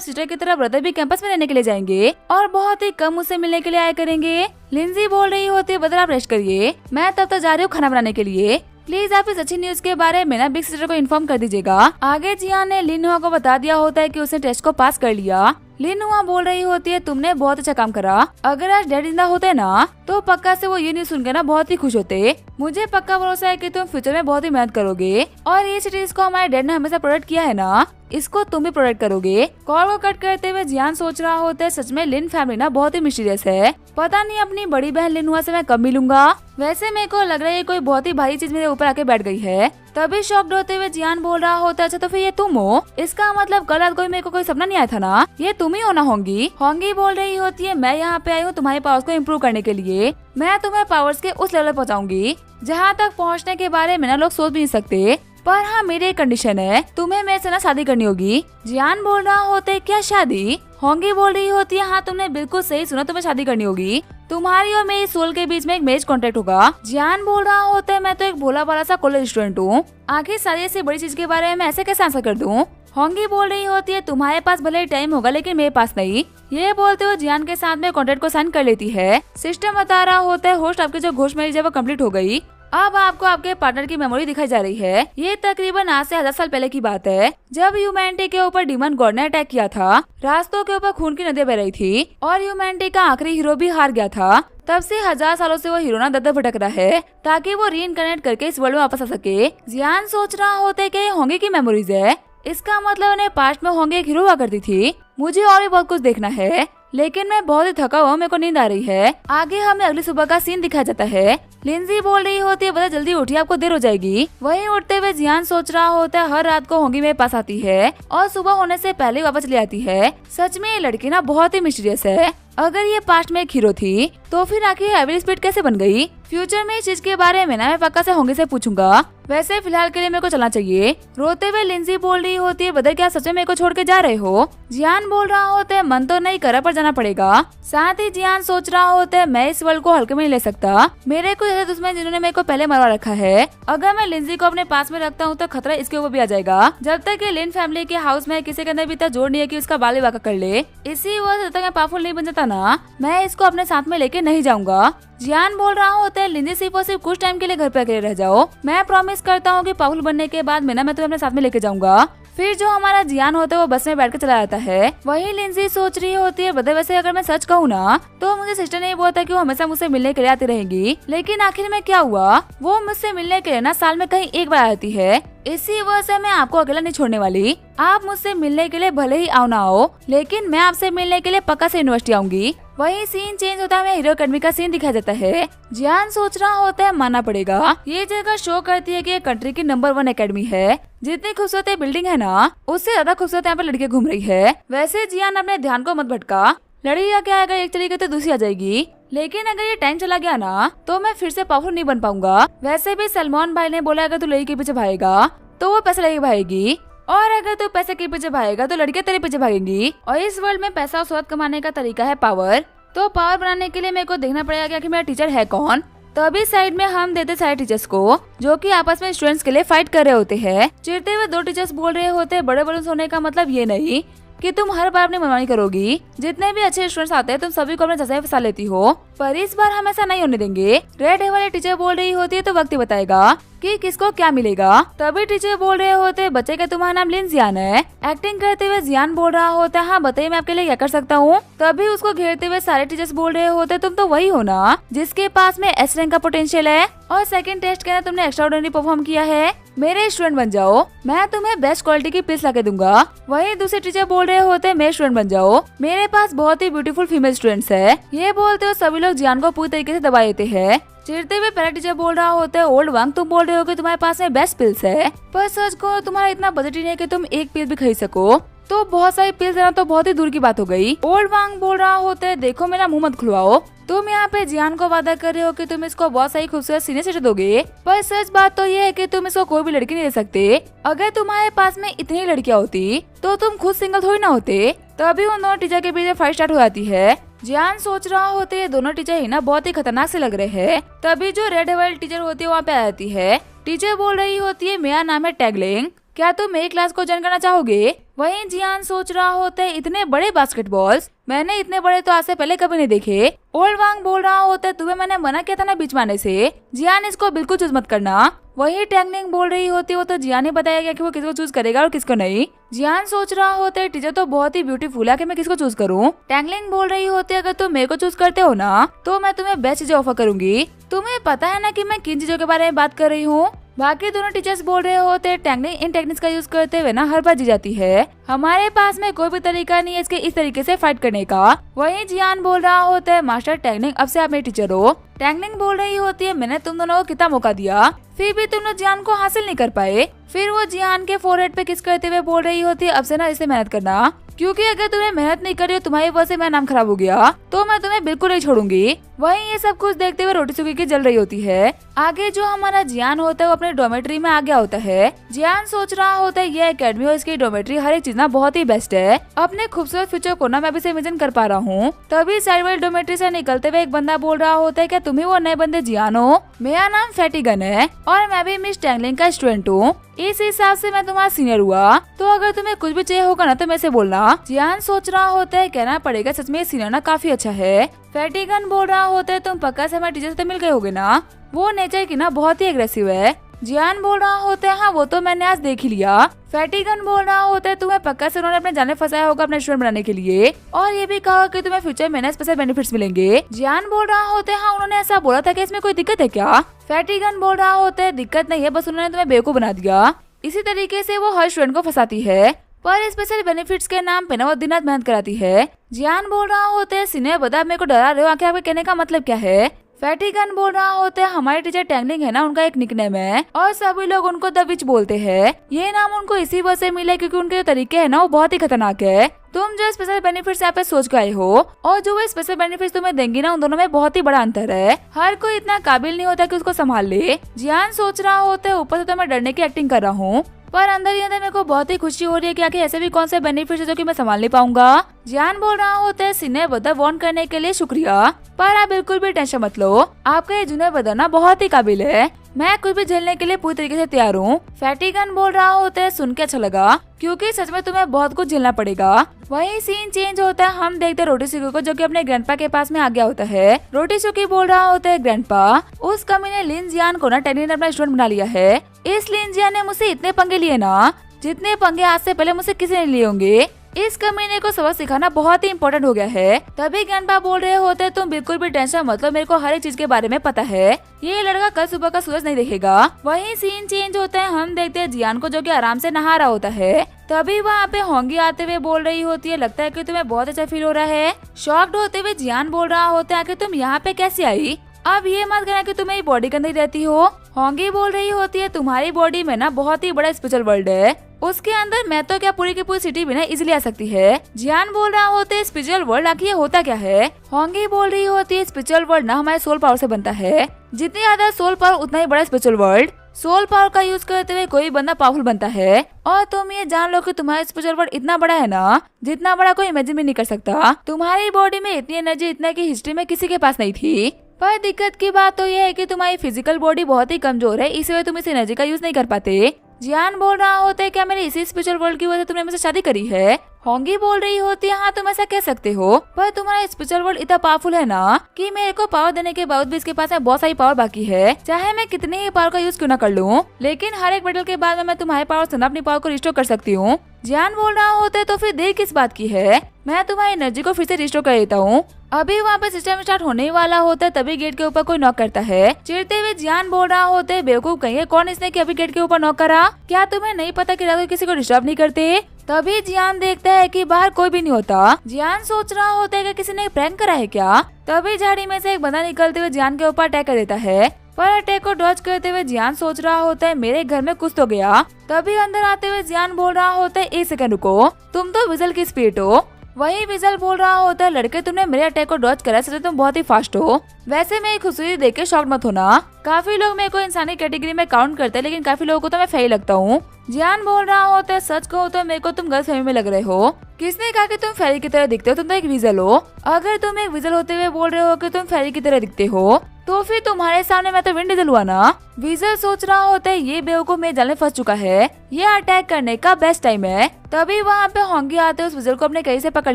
सिस्टर की तरह ब्रदर भी कैंपस में रहने के लिए जाएंगे और बहुत ही कम उससे मिलने के लिए आया करेंगे। लिंजी बोल रही होती है ब्रदर आप रेस्ट करिए, मैं तब तक जा रही हूँ खाना बनाने के लिए। प्लीज आप इस अच्छी न्यूज के बारे में ना बिग सिस्टर को इन्फॉर्म कर दीजिएगा। आगे जियान ने लिनहुआ को बता दिया होता है कि उसने टेस्ट को पास कर लिया। लिनहुआ बोल रही होती है तुमने बहुत अच्छा काम करा, अगर आज डैड जिंदा होते ना तो पक्का से वो ये न्यूज सुनकर ना बहुत ही खुश होते। मुझे पक्का भरोसा है कि तुम फ्यूचर में बहुत ही मेहनत करोगे और ये चीज को हमारे डैड ने हमेशा प्रोटेक्ट किया है ना इसको तुम भी प्रोटेक्ट करोगे। कॉल को कट करते हुए जियान सोच रहा होता है सच में लिन फैमिली ना बहुत ही मिस्टीरियस है। पता नहीं अपनी बड़ी बहन लिनहुआ से मैं कब मिलूंगा। वैसे मेरे को लग रहा है कोई बहुत ही भारी चीज मेरे ऊपर आके बैठ गई है। तभी शॉक्ड होते हुए जियान बोल रहा होता है अच्छा तो फिर ये तुम हो? इसका मतलब कल रात कोई मेरे को कोई सपना नहीं आया था ना, ये तुम ही होना होंगी। होंगी बोल रही होती है मैं यहाँ पे आई हूँ तुम्हारे पावर्स को इम्प्रूव करने के लिए। मैं तुम्हें पावर्स के उस लेवल पहुँचाऊंगी जहाँ तक पहुँचने के बारे में ना लोग सोच भी नहीं सकते। पर हाँ मेरी एक कंडीशन है, तुम्हें मेरे से ना शादी करनी होगी। जियान बोल रहा होता है क्या शादी? होंगी बोल रही होती है हाँ तुमने बिल्कुल सही सुना, तुम्हें शादी करनी होगी। तुम्हारी और मेरी सोल के बीच में एक मैरिज कॉन्ट्रैक्ट होगा। जियान बोल रहा होता है मैं तो एक भोला भाला सा कॉलेज स्टूडेंट हूँ, आखिर सारी ऐसी बड़ी चीज के बारे में ऐसे कैसे आंसर कर दूँ? होंगी बोल रही होती है तुम्हारे पास भले ही टाइम होगा लेकिन मेरे पास नहीं। ये बोलते हुए जियान के साथ में कॉन्ट्रैक्ट को साइन कर लेती है। सिस्टम बता रहा होता है होस्ट आपकी जो घोष मैरिज है वो कम्प्लीट हो गई। अब आपको आपके पार्टनर की मेमोरी दिखाई जा रही है। ये तकरीबन आज से 1000 साल पहले की बात है जब ह्यूमैनिटी के ऊपर डीमन गॉड ने अटैक किया था। रास्तों के ऊपर खून की नदियां बह रही थी और ह्यूमैनिटी का आखिरी हीरो भी हार गया था। तब से 1000 सालों से वो हीरो ना दर भटक रहा है ताकि वो रीइनकार्नेट करके इस वर्ल्ड में वापस आ सके। जियान सोच रहा होता है कि ये होंगी की मेमोरीज है, इसका मतलब उन्हें पास्ट में होंगे एक हीरो हुआ करती थी। मुझे और भी बहुत कुछ देखना है लेकिन मैं बहुत ही थका हुआ, मेरे को नींद आ रही है। आगे हमें अगली सुबह का सीन दिखाया जाता है। लिंजी बोल रही होती है बता जल्दी उठिए आपको देर हो जाएगी। वहीं उठते हुए जियान सोच रहा होता है हर रात को होंगी मेरे पास आती है और सुबह होने से पहले वापस ले आती है। सच में ये लड़की ना बहुत ही मिस्टीरियस है। अगर ये पास्ट में एक हीरो थी तो फिर आखिर एवरी स्पीड कैसे बन गई? फ्यूचर में इस चीज के बारे में ना मैं पक्का से होंगी से पूछूंगा। वैसे फिलहाल के लिए मेरे को चलना चाहिए। रोते हुए लिंजी बोल रही होती है बदर क्या सच में मेरे को छोड़ के जा रहे हो? जियान बोल रहा होता है मन तो नहीं करा पर जाना पड़ेगा। साथ ही जियान सोच रहा होता है मैं इस वर्ल्ड को हल्के में नहीं ले सकता। मेरे कुछ ऐसे दुश्मन जिन्होंने मेरे को पहले मरवा रखा है, अगर मैं लिंजी को अपने पास में रखता हूँ तो खतरा इसके ऊपर भी आ जाएगा। जब तक ये लिन फैमिली के हाउस में किसी के अंदर भी इतना जोर नहीं है कि उसका बाल विवाह कर ले, इसी वजह से तक मैं पावरफुल नहीं बन जाता ना मैं इसको अपने साथ में लेके नहीं जाऊंगा। जियान बोल रहा होता है लिंजी सिर्फ और सिर्फ कुछ टाइम के लिए घर पे अकेले रह जाओ, मैं प्रॉमिस करता हूँ कि पावरफुल बनने के बाद मैं तुम्हें अपने साथ में लेके जाऊंगा। फिर जो हमारा जियान होता है वो बस में बैठ के चला जाता है। वही लिंजी सोच रही होती है बदल वैसे अगर मैं सच कहूँ ना तो मुझे सिस्टर ने बोला था कि वो हमेशा मुझसे मिलने के लिए आती रहेगी, लेकिन आखिर में क्या हुआ? वो मुझसे मिलने के लिए ना साल में कहीं एक बार आती है। इसी वजह से मैं आपको अकेला नहीं छोड़ने वाली। आप मुझसे मिलने के लिए भले ही आओ ना आओ, लेकिन मैं आपसे मिलने के लिए पक्का से यूनिवर्सिटी आऊंगी। वही सीन चेंज होता है, हीरो अकेडमी का सीन दिखाया जाता है। जियान सोच रहा होता है मानना पड़ेगा ये जगह शो करती है कि ये कंट्री की नंबर 1 अकेडमी है। जितनी खूबसूरत बिल्डिंग है ना उससे ज्यादा खूबसूरत यहाँ पे लड़कियां घूम रही है। वैसे जियान अपने ध्यान को मत भटका, लड़की क्या अगर एक चली गई तो दूसरी आ जाएगी, लेकिन अगर ये टाइम चला गया ना तो मैं फिर से पावरफुल नहीं बन पाऊंगा। वैसे भी सलमान भाई ने बोला अगर तू लड़की के पीछे भागेगा तो वो पैसे लेके भागेगी, और अगर तू पैसे के पीछे भागेगा तो लड़कियां तेरे पीछे भागेंगी। और इस वर्ल्ड में पैसा और शोहरत कमाने का तरीका है पावर। तो पावर बनाने के लिए मेरे को देखना पड़ेगा कि मेरा टीचर है कौन। तभी साइड में हम देते सारे टीचर्स को जो कि आपस में स्टूडेंट्स के लिए फाइट कर रहे होते हैं। चिढ़ते हुए 2 टीचर्स बोल रहे होते हैं बड़े बलून्स होने का मतलब ये नहीं कि तुम हर बार अपनी मनमानी करोगी। जितने भी अच्छे स्टूडेंट्स आते हैं तुम सभी को अपने जैसे फंसा लेती हो, पर इस बार हम ऐसा नहीं होने देंगे। रेड है वाले टीचर बोल रही होती है तो वक्त ही बताएगा कि किसको क्या मिलेगा। तभी टीचर बोल रहे होते बच्चे का तुम्हारा नाम लिन जियान है। एक्टिंग करते हुए जियान बोल रहा होता है हाँ बताइए मैं आपके लिए क्या कर सकता हूँ। तभी उसको घेरते हुए सारे टीचर्स बोल रहे होते तुम तो वही हो ना जिसके पास में एस रैंक का पोटेंशियल है और सेकंड टेस्ट के अंदर तुमने एक्स्ट्राऑर्डिनरी परफॉर्म किया है। मेरे स्टूडेंट बन जाओ, मैं तुम्हें बेस्ट क्वालिटी की पिल्स लाके दूंगा। वही दूसरे टीचर बोल रहे होते मेरे स्टूडेंट बन जाओ, मेरे पास बहुत ही ब्यूटीफुल फीमेल स्टूडेंट्स है। ये बोलते हो सभी लोग जियान को पूरी तरीके से दबा देते हैं। चिढ़ते हुए पहला टीचर बोल रहा होता है ओल्ड वांग तुम बोल रहे हो कि तुम्हारे पास में बेस्ट पिल्स है, पर सच को तुम्हारा इतना बजट ही नहीं है कि तुम एक पिल भी खरीद सको, तो बहुत सारी पिल्स देना तो बहुत ही दूर की बात हो गई। ओल्ड वांग बोल रहा होता है देखो मेरा मुंह मत खुलवाओ, तुम यहाँ पे जियान को वादा कर रहे हो कि तुम इसको बहुत सारी खूबसूरत सीने से दोगे, पर सच बात तो ये है कि तुम इसको कोई भी लड़की नहीं दे सकते। अगर तुम्हारे पास में इतनी लड़कियाँ होती तो तुम खुद सिंगल थोड़ी ना होते। तभी उन दोनों टीचर के बीच फाइट स्टार्ट हो जाती है। जियान सोच रहा होते है दोनों टीचर ही ना बहुत ही खतरनाक से लग रहे हैं। तभी जो रेड वाली टीचर होती है वहाँ पे आ जाती है। टीचर बोल रही होती है मेरा नाम है टैगलिंग, क्या तुम मेरी क्लास को ज्वाइन करना चाहोगे। वहीं जियान सोच रहा होता है इतने बड़े बास्केटबॉल्स मैंने इतने बड़े तो आज से पहले कभी नहीं देखे। ओल्ड वांग बोल रहा होता है तुम्हें मैंने मना किया था ना बीच में आने से, जियान इसको बिल्कुल चूज मत करना। वही टैगलिंग बोल रही होती है वो तो जियान ही बताएगा कि वो किसको चूज करेगा और किसको नहीं। जियान सोच रहा होता है टीचर तो बहुत ही ब्यूटीफुल है कि मैं किसको चूज करूँ। टैगलिंग बोल रही होती है अगर तुम मेरे को चूज करते हो ना तो मैं तुम्हें बेस्ट चीजें ऑफर करूंगी। तुम्हें पता है ना कि मैं किन चीजों के बारे में बात कर रही हूँ। बाकी दोनों टीचर्स बोल रहे होते टैगलिंग इन टेक्निक्स का यूज करते हुए ना हर बार जीत जाती है, हमारे पास में कोई भी तरीका नहीं है इसके इस तरीके से फाइट करने का। वहीं जियान बोल रहा होता है मास्टर टैगलिंग अब से आप मेरे टीचर हो। टैगलिंग बोल रही होती है मैंने तुम दोनों को कितना मौका दिया फिर भी तुम लोग जियान को हासिल नहीं कर पाए। फिर वो जियान के फोरहेड पे किस करते हुए बोल रही होती है अब से ना इसे मेहनत करना, क्योंकि अगर तुम्हें मेहनत नहीं करी तुम्हारी वजह से मेरा नाम खराब हो गया तो मैं तुम्हें बिल्कुल नहीं छोड़ूंगी। वहीं ये सब कुछ देखते हुए रोटी सुखी की जल रही होती है। आगे जो हमारा जियान होता है वो अपने डोमेट्री में आ गया होता है। जियान सोच रहा होता है ये एकेडमी और इसकी डोमेट्री हर एक चीज ना बहुत ही बेस्ट है, अपने खूबसूरत फ्यूचर को ना मैं भी से इमेजिन कर पा रहा हूँ। तभी साइड वाली डोमेट्री से निकलते हुए एक बंदा बोल रहा होता है क्या तुम ही वो नए बंदे जियान हो, मेरा नाम फैटिगन है और मैं भी मिस टैगलिंग का स्टूडेंट हूँ, इस हिसाब से मैं तुम्हारा सीनियर हुआ, तो अगर तुम्हें कुछ भी चाहिए होगा ना तो मेरे से बोलना। जियान सोच रहा होता है कहना पड़ेगा सच में सीनियर ना काफी अच्छा है। फैटिगन बोल रहा होता है तुम पक्का से हमारे टीचर से तो मिल गए होगे ना, वो नेचर की ना बहुत ही एग्रेसिव है। जियान बोल रहा होता है हाँ वो तो मैंने आज देख ही लिया। फैटिगन बोल रहा होता है तुम्हें पक्का से उन्होंने अपने जाने फंसाया होगा अपने स्टूडेंट बनाने के लिए और ये भी कहा कि तुम्हें फ्यूचर में स्पेशल बेनिफिट्स मिलेंगे। जियान बोल रहा होता है हाँ उन्होंने ऐसा बोला था कि इसमें कोई दिक्कत है क्या। फैटिगन बोल रहा होता है दिक्कत नहीं है बस उन्होंने तुम्हें बेवकूफ बना दिया। इसी तरीके से वो हर स्टूडेंट को फंसाती है पर स्पेशल बेनिफिट्स के नाम पे ना वो दिन रात मेहनत कराती है। जियान बोल रहा होता है सीनियर बता मेरे को डरा रहे हो आखिर आपके कहने का मतलब क्या है। फैटिगन बोल रहा होता है हमारे टीचर टैगलिंग है ना उनका एक निकनेम है और सभी लोग उनको द विच बोलते हैं। ये नाम उनको इसी वजह से मिला क्योंकि उनके जो तरीके है ना वो बहुत ही खतरनाक है। तुम जो स्पेशल बेनिफिट्स यहाँ पे सोच गए हो और जो वो स्पेशल बेनिफिट्स तुम्हें देंगी ना उन दोनों में बहुत ही बड़ा अंतर है। हर कोई इतना काबिल नहीं होता कि उसको संभाल ले। जियान सोच रहा होता है ऊपर से तो मैं डरने की एक्टिंग कर रहा हूँ पर अंदर ही अंदर मेरे को बहुत ही खुशी हो रही है कि आखिर ऐसे भी कौन से बेनिफिट्स है जो कि मैं संभाल नहीं पाऊंगा। जियान बोल रहा होता है सीनियर ब्रदर वार्न करने के लिए शुक्रिया, पर आप बिल्कुल भी टेंशन मत लो, आपका ये जूनियर ब्रदर ना बहुत ही काबिल है, मैं कुछ भी झेलने के लिए पूरी तरीके से तैयार हूँ। फैटिगन बोल रहा होता है सुन के अच्छा लगा क्योंकि सच में तुम्हें बहुत कुछ झेलना पड़ेगा। वही सीन चेंज होता है, हम देखते हैं रोटी सुकी को जो कि अपने ग्रैंडपा के पास में आ गया होता है। रोटी सुकी बोल रहा होता है ग्रैंडपा उस कमी ने लिन जियान को ना टैगलिंग ने अपना स्टूडेंट बना लिया है। इस लिन जियान ने मुझसे इतने पंगे लिए ना जितने पंगे आज से पहले मुझसे किसी ने लिए होंगे। इस कमीने को सबक सिखाना बहुत ही इम्पोर्टेंट हो गया है। तभी ग्रैंडपा बोल रहे होते तुम बिल्कुल भी टेंशन मत लो, मेरे को हर एक चीज के बारे में पता है, ये लड़का कल सुबह का सूरज नहीं देखेगा। वही सीन चेंज होता है, हम देखते हैं जियान को जो कि आराम से नहा रहा होता है। तभी वहाँ पे होंगी आते हुए बोल रही होती है लगता है कि तुम्हें बहुत अच्छा फील हो रहा है। शॉक्ड होते हुए जियान बोल रहा होता है आखिर तुम यहाँ पे कैसे आई, अब ये मत कहना कि तुम्हें बॉडी के अंदर ही रहती हो। होंगी बोल रही होती है तुम्हारी बॉडी में ना बहुत ही बड़ा स्पिरिचुअल वर्ल्ड है, उसके अंदर मैं तो क्या पूरी की पूरी सिटी भी ना इजिली आ सकती है। जियान बोल रहा होता है स्पिरिचुअल वर्ल्ड आखिर ये होता क्या है। होंगी बोल रही होती है स्पिरिचुअल वर्ल्ड ना हमारे सोल पावर से बनता है, जितनी ज्यादा सोल पावर उतना ही बड़ा स्पिरिचुअल वर्ल्ड। सोल पावर का यूज करते हुए कोई बंदा पावरफुल बनता है और तुम ये जान लो कि तुम्हारा स्पिरिचुअल वर्ल्ड इतना बड़ा है ना जितना बड़ा कोई इमेजिन भी नहीं कर सकता। तुम्हारी बॉडी में इतनी एनर्जी इतना की हिस्ट्री में किसी के पास नहीं थी। पर दिक्कत की बात तो ये है कि तुम्हारी फिजिकल बॉडी बहुत ही कमजोर है, इसलिए तुम इस एनर्जी का यूज नहीं कर पाते। जियान बोल रहा होता है क्या मेरी इसी स्पिरिचुअल वर्ल्ड की वजह से तुमने मुझसे शादी करी है? होंगी बोल रही होती है हाँ तुम ऐसा कह सकते हो, पर तुम्हारा स्पिरिचुअल वर्ल्ड इतना पावरफुल है ना कि मेरे को पावर देने के बावजूद भी इसके पास में बहुत सारी पावर बाकी है, चाहे मैं कितने ही पावर का यूज क्यों ना कर लूं, लेकिन हर एक बैटल के बाद में मैं तुम्हारे पावर से अपनी पावर को रिस्टोर कर सकती हूँ। जियान बोल रहा होता है तो फिर देर किस बात की है, मैं तुम्हारी एनर्जी को फिर से रिस्टोर कर देता हूँ। अभी वहाँ पे सिस्टम स्टार्ट होने वाला होता है तभी गेट के ऊपर कोई नॉक करता है। चिढ़ते हुए जियान बोल रहा होता है बेवकूफ कहीं कौन इसने कि अभी गेट के ऊपर नॉक करा, क्या तुम्हें नहीं पता कि रात को किसी को डिस्टर्ब नहीं करते? तभी जियान देखता है कि बाहर कोई भी नहीं होता। जियान सोच रहा होता है कि किसी ने प्रैंक करा है क्या, तभी झाड़ी में से एक बंदा निकलते हुए जियान के ऊपर अटैक कर देता है, पर अटैक को डॉज करते हुए जियान सोच रहा होता है मेरे घर में कुछ तो गया। तभी अंदर आते हुए जियान बोल रहा होता है एक सेकंड रुको, तुम तो विजल की स्पीड हो। वही विजल बोल रहा होता है लड़के तुमने मेरे अटैक को डॉज करा इसलिए तुम बहुत ही फास्ट हो। वैसे मैं खूबसूरती देख के शॉक्ड मत होना, काफी लोग मेरे को इंसानी कैटेगरी में काउंट करते हैं लेकिन काफी लोगों को तो मैं फेल लगता हूँ। जियान बोल रहा होता है सच कहो तो मेरे को तुम गलत फहमी में लग रहे हो। किसने कहा कि तुम फेरी की तरह दिखते हो, तुम तो एक विजल हो। अगर तुम एक विजल होते हुए बोल रहे हो कि तुम फेरी की तरह दिखते हो तो फिर तुम्हारे सामने मैं तो विंड डीजल हुआ ना। विजल सोच रहा होता है ये बेवकूफ मेरे जाल में फंस चुका है, ये अटैक करने का बेस्ट टाइम है। तभी वहाँ पे होंगी आते उस विजल को अपने कहीं से पकड़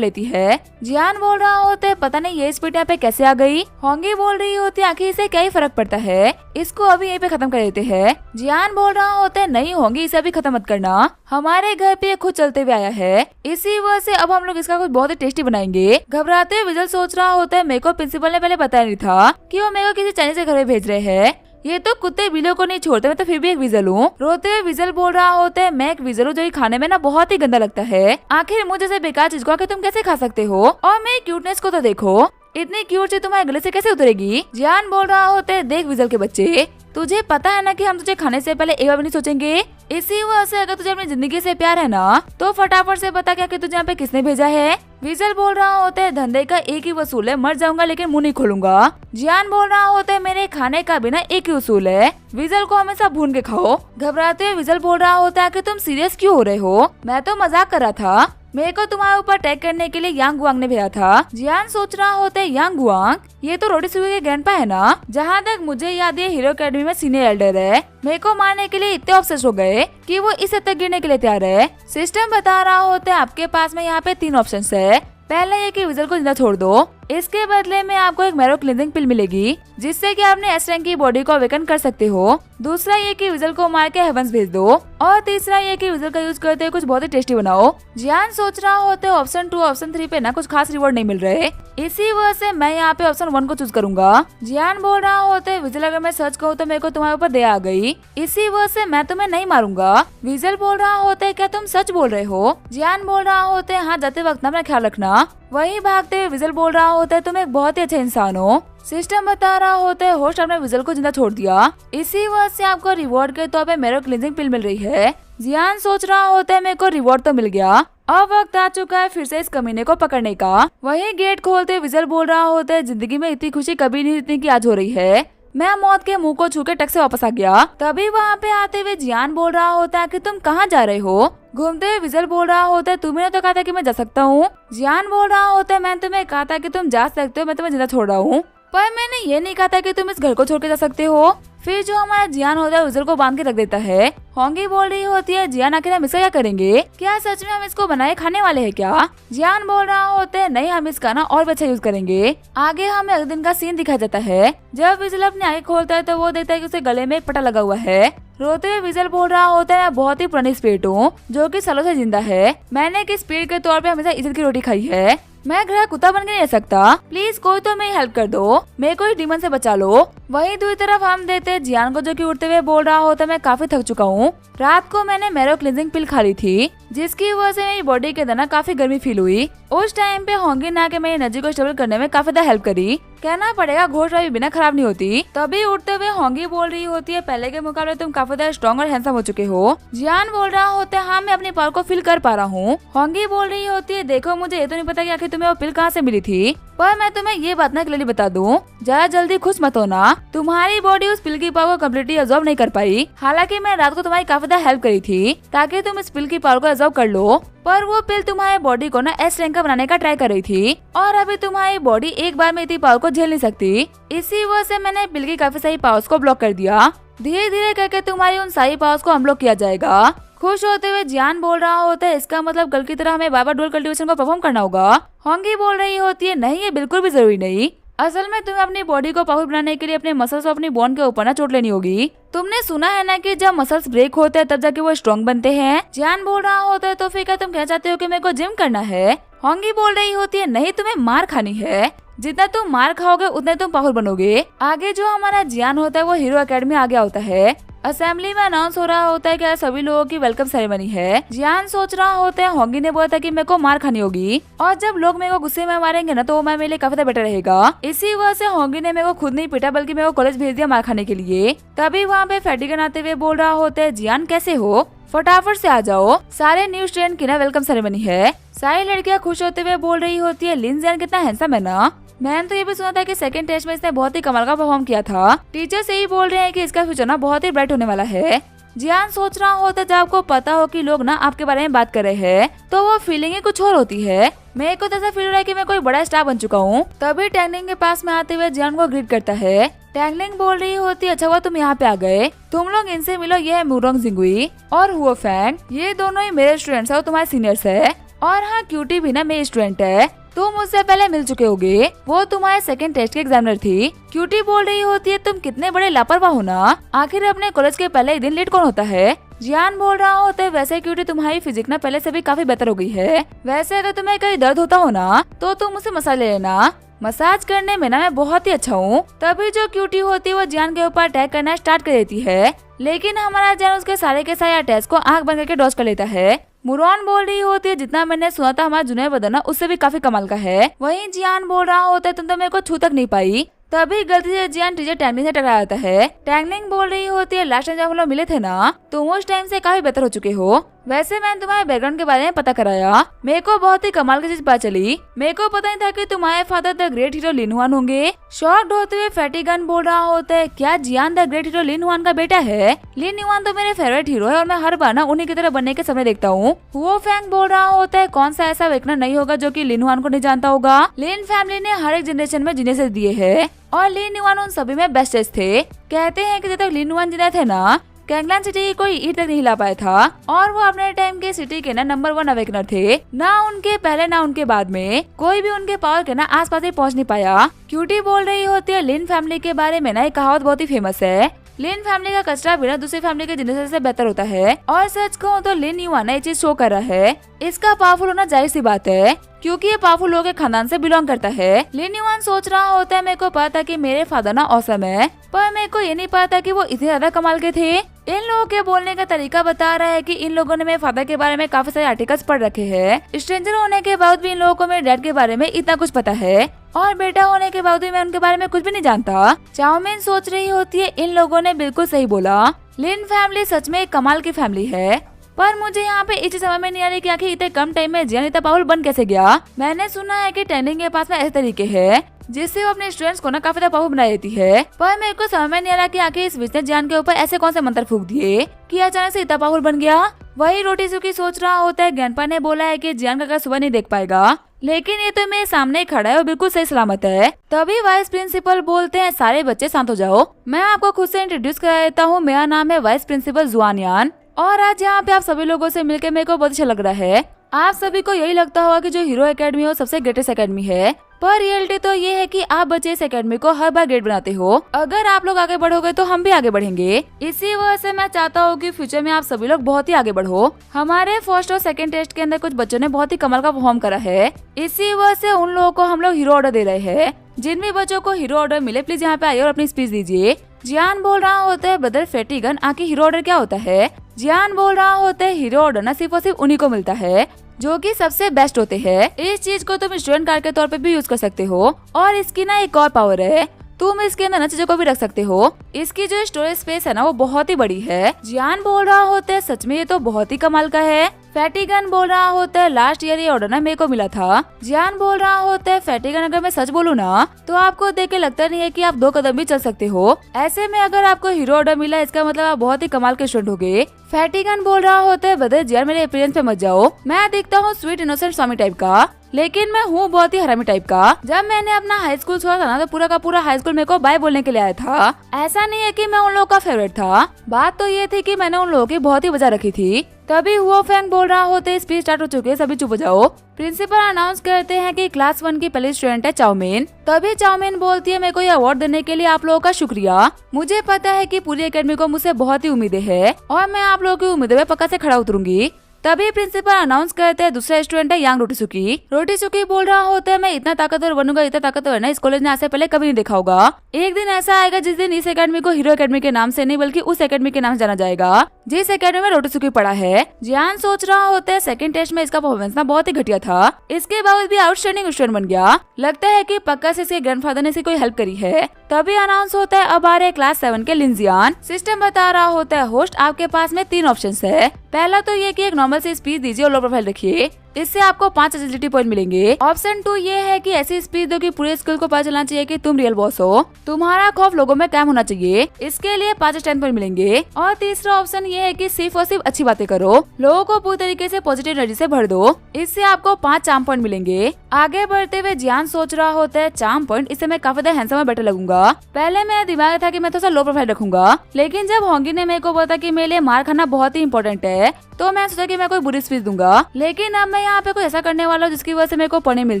लेती है। जियान बोल रहा होता है पता नहीं ये स्पीड यहाँ पे कैसे आ गई। होंगी बोल रही होती है आखिर इसे क्या ही फर्क पड़ता है, इसको अभी यहीं पे खत्म कर देते हैं। जियान बोल रहा होता है नहीं होंगी इसे अभी खत्म मत करना, हमारे घर पे खुद चलते हुए आया है, इसी वजह से अब हम लोग इसका कुछ बहुत ही टेस्टी बनाएंगे। घबराते हुए विजल सोच रहा होता है मेरे को प्रिंसिपल ने पहले बताया नहीं था कि वो मेरे को किसी चाइनीज के घर में भेज रहे हैं, ये तो कुत्ते बिल्लियों को नहीं छोड़ते, मैं तो फिर भी एक विजल हूँ। रोते हुए विजल बोल रहा होता है मैं एक विजल हूँ जो खाने में ना बहुत ही गंदा लगता है, आखिर मुझे जैसे बेकार चीज को आखिर तुम कैसे खा सकते हो, और मेरी क्यूटनेस को तो देखो, इतनी क्यूट चीज तुम्हारे गले से कैसे उतरेगी। जियान बोल रहा होता है देख विजल के बच्चे तुझे पता है ना कि हम तुझे खाने से पहले एक बार भी नहीं सोचेंगे, इसी वजह से अगर तुझे अपनी जिंदगी से प्यार है ना तो फटाफट से बता क्या कि तुझे यहाँ पे किसने भेजा है। विजल बोल रहा होता है धंधे का एक ही वसूल है, मर जाऊंगा लेकिन मुंह नहीं खोलूंगा। जियान बोल रहा होता है मेरे खाने का भी ना एक ही उसूल है, विजल को हमेशा भून के खाओ। घबराते हुए विजल बोल रहा होता है कि तुम सीरियस क्यों हो रहे हो, मैं तो मजाक कर रहा था, मेरे को तुम्हारे ऊपर अटैक करने के लिए यांग गुआंग ने भेजा था। जियान सोच रहा होता है यांग गुआंग ये तो रोटी सुबह के ग्रैंडपा है ना, जहाँ तक मुझे याद है हीरो अकेडमी में सीनियर एल्डर है, मेरे को मारने के लिए इतने ऑब्सेस हो गए कि वो इस हद तक गिरने के लिए तैयार है। सिस्टम बता रहा होता है आपके पास में यहाँ पे 3 ऑप्शन है, पहले ये कि विजल को जिंदा छोड़ दो, इसके बदले में आपको एक मैरो क्लींजिंग पिल मिलेगी जिससे कि अपने एस रैंक की बॉडी को अवेकन कर सकते हो, दूसरा ये कि विजल को मार के हेवंस भेज दो, और तीसरा ये कि विजल का यूज करते हुए कुछ बहुत ही टेस्टी बनाओ। जियान सोच रहा होता है ऑप्शन 2 ऑप्शन 3 पे ना कुछ खास रिवॉर्ड नहीं मिल रहे, इसी वजह से मैं यहाँ पे ऑप्शन 1 को चूज करूंगा। जियान बोल रहा होता है विजल अगर मैं सर्च कहूँ तो मेरे को तुम्हारे ऊपर दया आ गई, इसी वजह से मैं तुम्हें नहीं मारूंगा। विजल बोल रहा होता है क्या तुम सच बोल रहे हो। जियान बोल रहा होता है हाँ जाते वक्त अपना ख्याल रखना। वही भागते हुए विजल बोल रहा होता है तुम एक बहुत ही अच्छा इंसान हो। सिस्टम बता रहा होता है होस्ट आपने विजल को जिंदा छोड़ दिया, इसी वजह से आपको रिवॉर्ड के तौर पे मैरो क्लींजिंग पिल मिल रही है। जियान सोच रहा होता है मेरे को रिवॉर्ड तो मिल गया, अब वक्त आ चुका है फिर से इस कमीने को पकड़ने का। वही गेट खोलते विजल बोल रहा होता है जिंदगी में इतनी खुशी कभी नहीं जितनी की आज हो रही है, मैं मौत के मुंह को छू के टक से वापस आ गया। तभी वहाँ पे आते हुए जियान बोल रहा होता है कि तुम कहाँ जा रहे हो। घूमते हुए विजल बोल रहा होता है तुमने तो कहा था कि मैं जा सकता हूँ। जियान बोल रहा होता है मैंने तुम्हें कहा था कि तुम जा सकते हो, मैं तुम्हें जिंदा छोड़ रहा हूँ, पर मैंने ये नहीं कहा था कि तुम इस घर को छोड़ के जा सकते हो। फिर जो हमारा जियान होता है विजल को बांध के रख देता है। होंगी बोल रही होती है जियान आखिर हम इसका क्या करेंगे, क्या सच में हम इसको बनाए खाने वाले हैं क्या। जियान बोल रहा होता है नहीं हम इसका ना और भी अच्छा यूज करेंगे। आगे हमें अगले दिन का सीन दिखाया जाता है, जब विजल अपनी आंखें खोलता है तो वो देखता है कि उसे गले में एक पटा लगा हुआ है। रोते हुए विजल बोल रहा होता है मैं बहुत ही पुरानी स्पिरिट हूँ जो कि सालों से जिंदा है, मैंने किस स्पिरिट के तौर पे हमेशा इज्जत की रोटी खाई है, मैं घर कुत्ता बन के नहीं रह सकता, प्लीज कोई तो मेरी हेल्प कर दो, मेरे को इस डीमन से बचा लो। वही दूसरी तरफ हम देते हैं जियान को जो कि उठते हुए बोल रहा होता है मैं काफी थक चुका हूँ, रात को मैंने मैरो क्लींजिंग पिल खा ली थी जिसकी वजह से मेरी बॉडी के अंदर ना काफी गर्मी फील हुई। उस टाइम पे होंगी ना के मेरी एनर्जी को स्टेबल करने में काफी ज्यादा हेल्प करी, कहना पड़ेगा घोष वाली बिना खराब नहीं होती। तभी उठते हुए होंगी बोल रही होती है पहले के मुकाबले तुम काफी ज्यादा स्ट्रॉन्ग और हैंडसम हो चुके हो। जियान बोल रहा होता है हाँ मैं अपनी पावर को फील कर पा रहा हूँ। होंगी बोल रही होती है देखो मुझे ये तो नहीं पता कि आखिर तुम्हें वो पिल कहाँ से मिली थी। पर मैं तुम्हें ये बात ना क्लियरली बता दूं, ज्यादा जल्दी खुश मत होना। तुम्हारी बॉडी उस पिल की पावर को कम्प्लीटली एब्जॉर्ब नहीं कर पाई। हालांकि मैं रात को तुम्हारी काफी ज्यादा हेल्प करी थी ताकि तुम इस पिल की पावर को एब्जॉर्ब कर लो, पर वो पिल तुम्हारे बॉडी को ना एस रैंक का बनाने का ट्राई कर रही थी और अभी तुम्हारी बॉडी एक बार में इतनी पावर को झेल नहीं सकती। इसी वजह से मैंने पिल की काफी सारी पावर्स को ब्लॉक कर दिया। धीरे धीरे करके तुम्हारी उन सारी पावर्स को अनब्लॉक किया जाएगा। खुश होते हुए जियान बोल रहा होता है, इसका मतलब कल की तरह हमें बार बार डुअल कल्टीवेशन को परफॉर्म करना होगा। होंगी बोल रही होती है, नहीं ये बिल्कुल भी जरूरी नहीं। असल में तुम्हें अपनी बॉडी को पावरफुल बनाने के लिए अपने मसल्स और अपनी बोन के ऊपर ना चोट लेनी होगी। तुमने सुना है ना कि जब मसल्स ब्रेक होते हैं तब जाके वो स्ट्रॉन्ग बनते हैं। जियान बोल रहा होता है, तो फिर क्या तुम कह चाहते हो कि मेरे को जिम करना है। होंगी बोल रही होती है, नहीं तुम्हें मार खानी है। जितना तुम मार खाओगे उतने तुम पावरफुल बनोगे। आगे जो हमारा जियान होता है वो हीरो एकेडमी आ गया होता है। असेंबली में अनाउंस हो रहा होता है कि सभी लोगों की वेलकम सेरेमनी है। जियान सोच रहा होता है, होंगी ने बोला था कि मेरे को मार खानी होगी और जब लोग मेरे को गुस्से में मारेंगे ना तो वो मेरे लिए काफी ज्यादा बेटर रहेगा। इसी वजह से होंगी ने मेरे को खुद नहीं पीटा बल्कि मेरे को कॉलेज भेज दिया मार खाने के लिए। तभी वहाँ पे फैटिगन आते हुए बोल रहा होता है, जियान कैसे हो, फटाफट से आ जाओ, सारे न्यू स्टूडेंट की ना वेलकम सेरेमनी है। सारी लड़कियां खुश होते हुए बोल रही होती है, लिन जियान कितना हैंडसम है ना। मैंने तो ये भी सुना था कि सेकंड टेस्ट में इसने बहुत ही कमाल का परफॉर्म किया था। टीचर से ही बोल रहे हैं कि इसका फ्यूचर ना बहुत ही ब्राइट होने वाला है। जियान सोच रहा होता है, जब आपको पता हो कि लोग ना आपके बारे में बात कर रहे हैं तो वो फीलिंग ही कुछ और होती है। मेरे को तो ऐसा फील हो रहा है कि मैं कोई बड़ा स्टार बन चुका हूँ। तभी टैंगलिंग के पास में आते हुए जियान को ग्रीट करता है। टैंगलिंग बोल रही होती है, अच्छा हुआ तुम यहाँ पे आ गए, तुम लोग इनसे मिलो, ये है मुरोंग जिंगुई और हुओ फैंग, ये दोनों ही मेरे स्टूडेंट्स है और तुम्हारे सीनियर्स है। और हाँ, क्यूटी भी ना मेरी स्टूडेंट है, तुम मुझसे पहले मिल चुके होगे, वो तुम्हारे सेकंड टेस्ट के एग्जामिनर थी। क्यूटी बोल रही होती है, तुम कितने बड़े लापरवाह हो ना, आखिर अपने कॉलेज के पहले ही दिन लेट कौन होता है। जियान बोल रहा होता है, वैसे क्यूटी तुम्हारी फिजिक्स ना पहले से भी काफी बेहतर हो गई है। वैसे अगर तुम्हें कहीं दर्द होता हो ना तो तुम मुझसे मसाज ले लेना, मसाज करने में ना मैं बहुत ही अच्छा हूँ। तभी जो क्यूटी होती है वो जियान के ऊपर अटैक करना स्टार्ट कर देती है, लेकिन हमारा जियान उसके सारे के सारे अटैक को आंख बंद करके डॉज कर लेता है। मुरॉन बोल रही होती है, जितना मैंने सुना था हमारा जुनैर बदन उससे भी काफी कमाल का है। वहीं जियान बोल रहा होता है, तुम तो मेरे को छू तक नहीं पाई। तभी गलती से जियान टीचर टैंगलिंग से टकरा जाता है। टैंगलिंग बोल रही होती है, लास्ट टाइम जब हम लोग मिले थे ना तुम उस टाइम से काफी बेहतर हो चुके हो। वैसे मैंने तुम्हारे बैकग्राउंड के बारे में पता कराया, मेरे को बहुत ही कमाल की चीज पता चली। मेरे को पता नहीं था कि तुम्हारे father the great hero Lin Huan होंगे। शॉक्ड होते हुए फैटिगन बोल रहा होता है, क्या Jian the great hero Lin Huan का बेटा है। लिन हुआन तो मेरे फेवरेट हीरो है और मैं हर बार ना उन्हीं की तरह बनने के सपने देखता हूँ। हुओ फैंग बोल रहा होता है, कौन सा ऐसा वेकनर नहीं होगा जो कि लिन हुआन को नहीं जानता होगा। लिन फैमिली ने हर एक जनरेशन में जीनियस दिए है और लिन हुआन उन सभी में बेस्टेस्ट थे। कहते हैं कि जब तक लिन हुआन जिंदा थे ना कैंगलैंड सिटी की कोई ईट तक नहीं ला पाया था और वो अपने टाइम के सिटी के ना नंबर 1 अवेकनर थे। ना उनके पहले ना उनके बाद में कोई भी उनके पावर के ना आसपास ही पहुंच नहीं पाया। क्यूटी बोल रही होती है, लिन फैमिली के बारे में ना एक कहावत बहुत ही फेमस है, लिन फैमिली का कचरा भी ना दूसरी फैमिली के जनरेशन से बेहतर होता है। और सच कहूँ तो लिन युआन ये चीज शो कर रहा है। इसका पावरफुल होना जाहिर सी बात है क्योंकि ये पावरफुल लोगों के खानदान से बिलोंग करता है। लिन युआन सोच रहा होता है, मेरे को पता था कि मेरे फादर ना औसम है, पर मेरे को ये नहीं पता था कि वो इतने ज्यादा कमाल के थे। इन लोगों के बोलने का तरीका बता रहा है कि इन लोगों ने मेरे फादर के बारे में काफी सारे आर्टिकल्स पढ़ रखे हैं। स्ट्रेंजर होने के बाद भी इन लोगों को मेरे डैड के बारे में इतना कुछ पता है और बेटा होने के बाद भी मैं उनके बारे में कुछ भी नहीं जानता। चाउमिन सोच रही होती है, इन लोगों ने बिल्कुल सही बोला, लिन फैमिली सच में एक कमाल की फैमिली है। पर मुझे यहाँ पे इस समझ में नहीं आ रही कि आखिर इतने कम टाइम में जियान इतना पावरफुल बन कैसे गया। मैंने सुना है कि टैंगलिंग के पास में ऐसे तरीके है जिससे वो अपने स्टूडेंट्स को ना काफी ज्यादा पावरफुल बना देती है। पर मेरे को समझ में नहीं आ रहा कि आखिर इस विच ने जियान के ऊपर ऐसे कौन से मंत्र फूंक दिए कि अचानक से इतना पावरफुल बन गया। वही रोटी सुकी सोच रहा होता है, ग्रैंडपा ने बोला है कि जियान का सुबह नहीं देख पाएगा, लेकिन ये तो मेरे सामने खड़ा है और बिल्कुल सही सलामत है। तभी वाइस प्रिंसिपल बोलते हैं, सारे बच्चे शांत हो जाओ, मैं आपको खुद से इंट्रोड्यूस करा देता हूँ, मेरा नाम है वाइस प्रिंसिपल जुआन यान और आज यहाँ पे आप सभी लोगों से मिलकर मेरे को बहुत अच्छा लग रहा है। आप सभी को यही लगता होगा कि जो हीरो एकेडमी है सबसे ग्रेटेस्ट एकेडमी है, पर रियलिटी तो ये है कि आप बच्चे इस एकेडमी को हर बार ग्रेट बनाते हो। अगर आप लोग आगे बढ़ोगे तो हम भी आगे बढ़ेंगे। इसी वजह से मैं चाहता हूँ कि फ्यूचर में आप सभी लोग बहुत ही आगे बढ़ो। हमारे फर्स्ट और सेकंड टेस्ट के अंदर कुछ बच्चों ने बहुत ही कमाल का परफॉर्म करा है, इसी वजह से उन लोगों को हम लोग हीरो ऑर्डर दे रहे हैं। जिन भी बच्चों को हीरो ऑर्डर मिले प्लीज यहाँ पे आइए और अपनी स्पीच दीजिए। जियान बोल रहा होता है, ब्रदर फैटिगन आखिर हीरो ऑर्डर क्या होता है। जियान बोल रहा होता है, हीरो ऑर्डर न सिर्फ और सिर्फ उन्हीं को मिलता है जो कि सबसे बेस्ट होते हैं। इस चीज को तुम स्टूडेंट कार्ड के तौर पे भी यूज कर सकते हो और इसकी ना एक और पावर है, तुम इसके अंदर चीजों को भी रख सकते हो। इसकी जो स्टोरेज स्पेस है ना वो बहुत ही बड़ी है। जियान बोल रहा होता है, सच में ये तो बहुत ही कमाल का है। फैटिगन बोल रहा होता है लास्ट ईयर ये ऑर्डर ना मेरे को मिला था। जियान बोल रहा होता है फैटिगन अगर मैं सच बोलूँ ना तो आपको देख के लगता नहीं है कि आप 2 कदम भी चल सकते हो। ऐसे में अगर आपको हीरो ऑर्डर मिला इसका मतलब आप बहुत ही कमाल के स्टूडेंट हो गए। फैटिगन बोल रहा होता है ब्रदर जियान मेरे अपीयरेंस पे मत जाओ, मैं दिखता हूँ स्वीट इनोसेंट स्वामी टाइप का, लेकिन मैं हूँ बहुत ही हरामी टाइप का। जब मैंने अपना हाई स्कूल छोड़ा था ना तो पूरा का पूरा हाई स्कूल मेरे को बाय बोलने के लिए आया था। ऐसा नहीं है कि मैं उन लोगों का फेवरेट था, बात तो ये थी कि मैंने उन लोगों की बहुत ही वजह रखी थी। तभी हुआ फैंग बोल रहा होते स्पीच स्टार्ट हो चुके हैं, सभी चुप हो जाओ। प्रिंसिपल अनाउंस करते हैं कि क्लास 1 की पहली स्टूडेंट है चाउमीन। तभी चाउमीन बोलती है मेरे को ये अवार्ड देने के लिए आप लोगों का शुक्रिया। मुझे पता है कि पूरी एकेडमी को मुझसे बहुत ही उम्मीदें है और मैं आप लोगों की उम्मीदों में पक्का से खड़ा उतरूंगी। तभी प्रिंसिपल अनाउंस करते हैं दूसरा स्टूडेंट है यांग रोटीसुकी। रोटीसुकी बोल रहा होता है मैं इतना ताकतवर बनूंगा, इतना ताकतवर ना इस कॉलेज ने आज से पहले कभी नहीं देखा होगा। एक दिन ऐसा आएगा जिस दिन इस एकेडमी को हीरो एकेडमी के नाम से नहीं बल्कि उस एकेडमी के नाम से जाना जाएगा जिस एकेडमी में रोटीसुकी पढ़ा है। जियान सोच रहा होता है सेकंड टेस्ट में इसका परफॉर्मेंस ना बहुत ही घटिया था, इसके बावजूद भी आउटस्टैंडिंग स्टूडेंट बन गया। लगता है कि पक्का से इसके ग्रैंडफादर ने इसकी कोई हेल्प करी है। तभी अनाउंस होता है अब आ रहे क्लास 7 के लिनजियान। सिस्टम बता रहा होता है होस्ट आपके पास में 3 ऑप्शन है। पहला तो ये कि एक नॉर्मल से स्पीच दीजिए और लो प्रोफाइल रखिए, इससे आपको 5 एजिलिटी पॉइंट मिलेंगे। ऑप्शन 2 ये है कि ऐसी स्पीच दो कि पूरे स्कूल को पता चलना चाहिए कि तुम रियल बॉस हो, तुम्हारा खौफ लोगों में कायम होना चाहिए, इसके लिए 5 स्ट्रेंथ पॉइंट मिलेंगे। और तीसरा ऑप्शन ये है कि सिर्फ और सिर्फ अच्छी बातें करो, लोगों को पूरी तरीके से पॉजिटिव एनर्जी से भर दो, इससे आपको 5 चार्म पॉइंट मिलेंगे। आगे बढ़ते हुए जियान सोच रहा होता है चार्म पॉइंट, इससे मैं काफी ज्यादा हैंडसम और बेटर लगूंगा। पहले मेरे दिमाग में था कि मैं थोड़ा लो प्रोफाइल रखूंगा, लेकिन जब होंगी ने मेरे को बताया कि मेरे लिए मार खाना बहुत ही इंपॉर्टेंट है तो मैं सोचा कि मैं कोई बुरी स्पीच दूंगा। लेकिन अब मैं यहाँ पे कोई ऐसा करने वाला हूँ जिसकी वजह से मेरे को पढ़ने मिल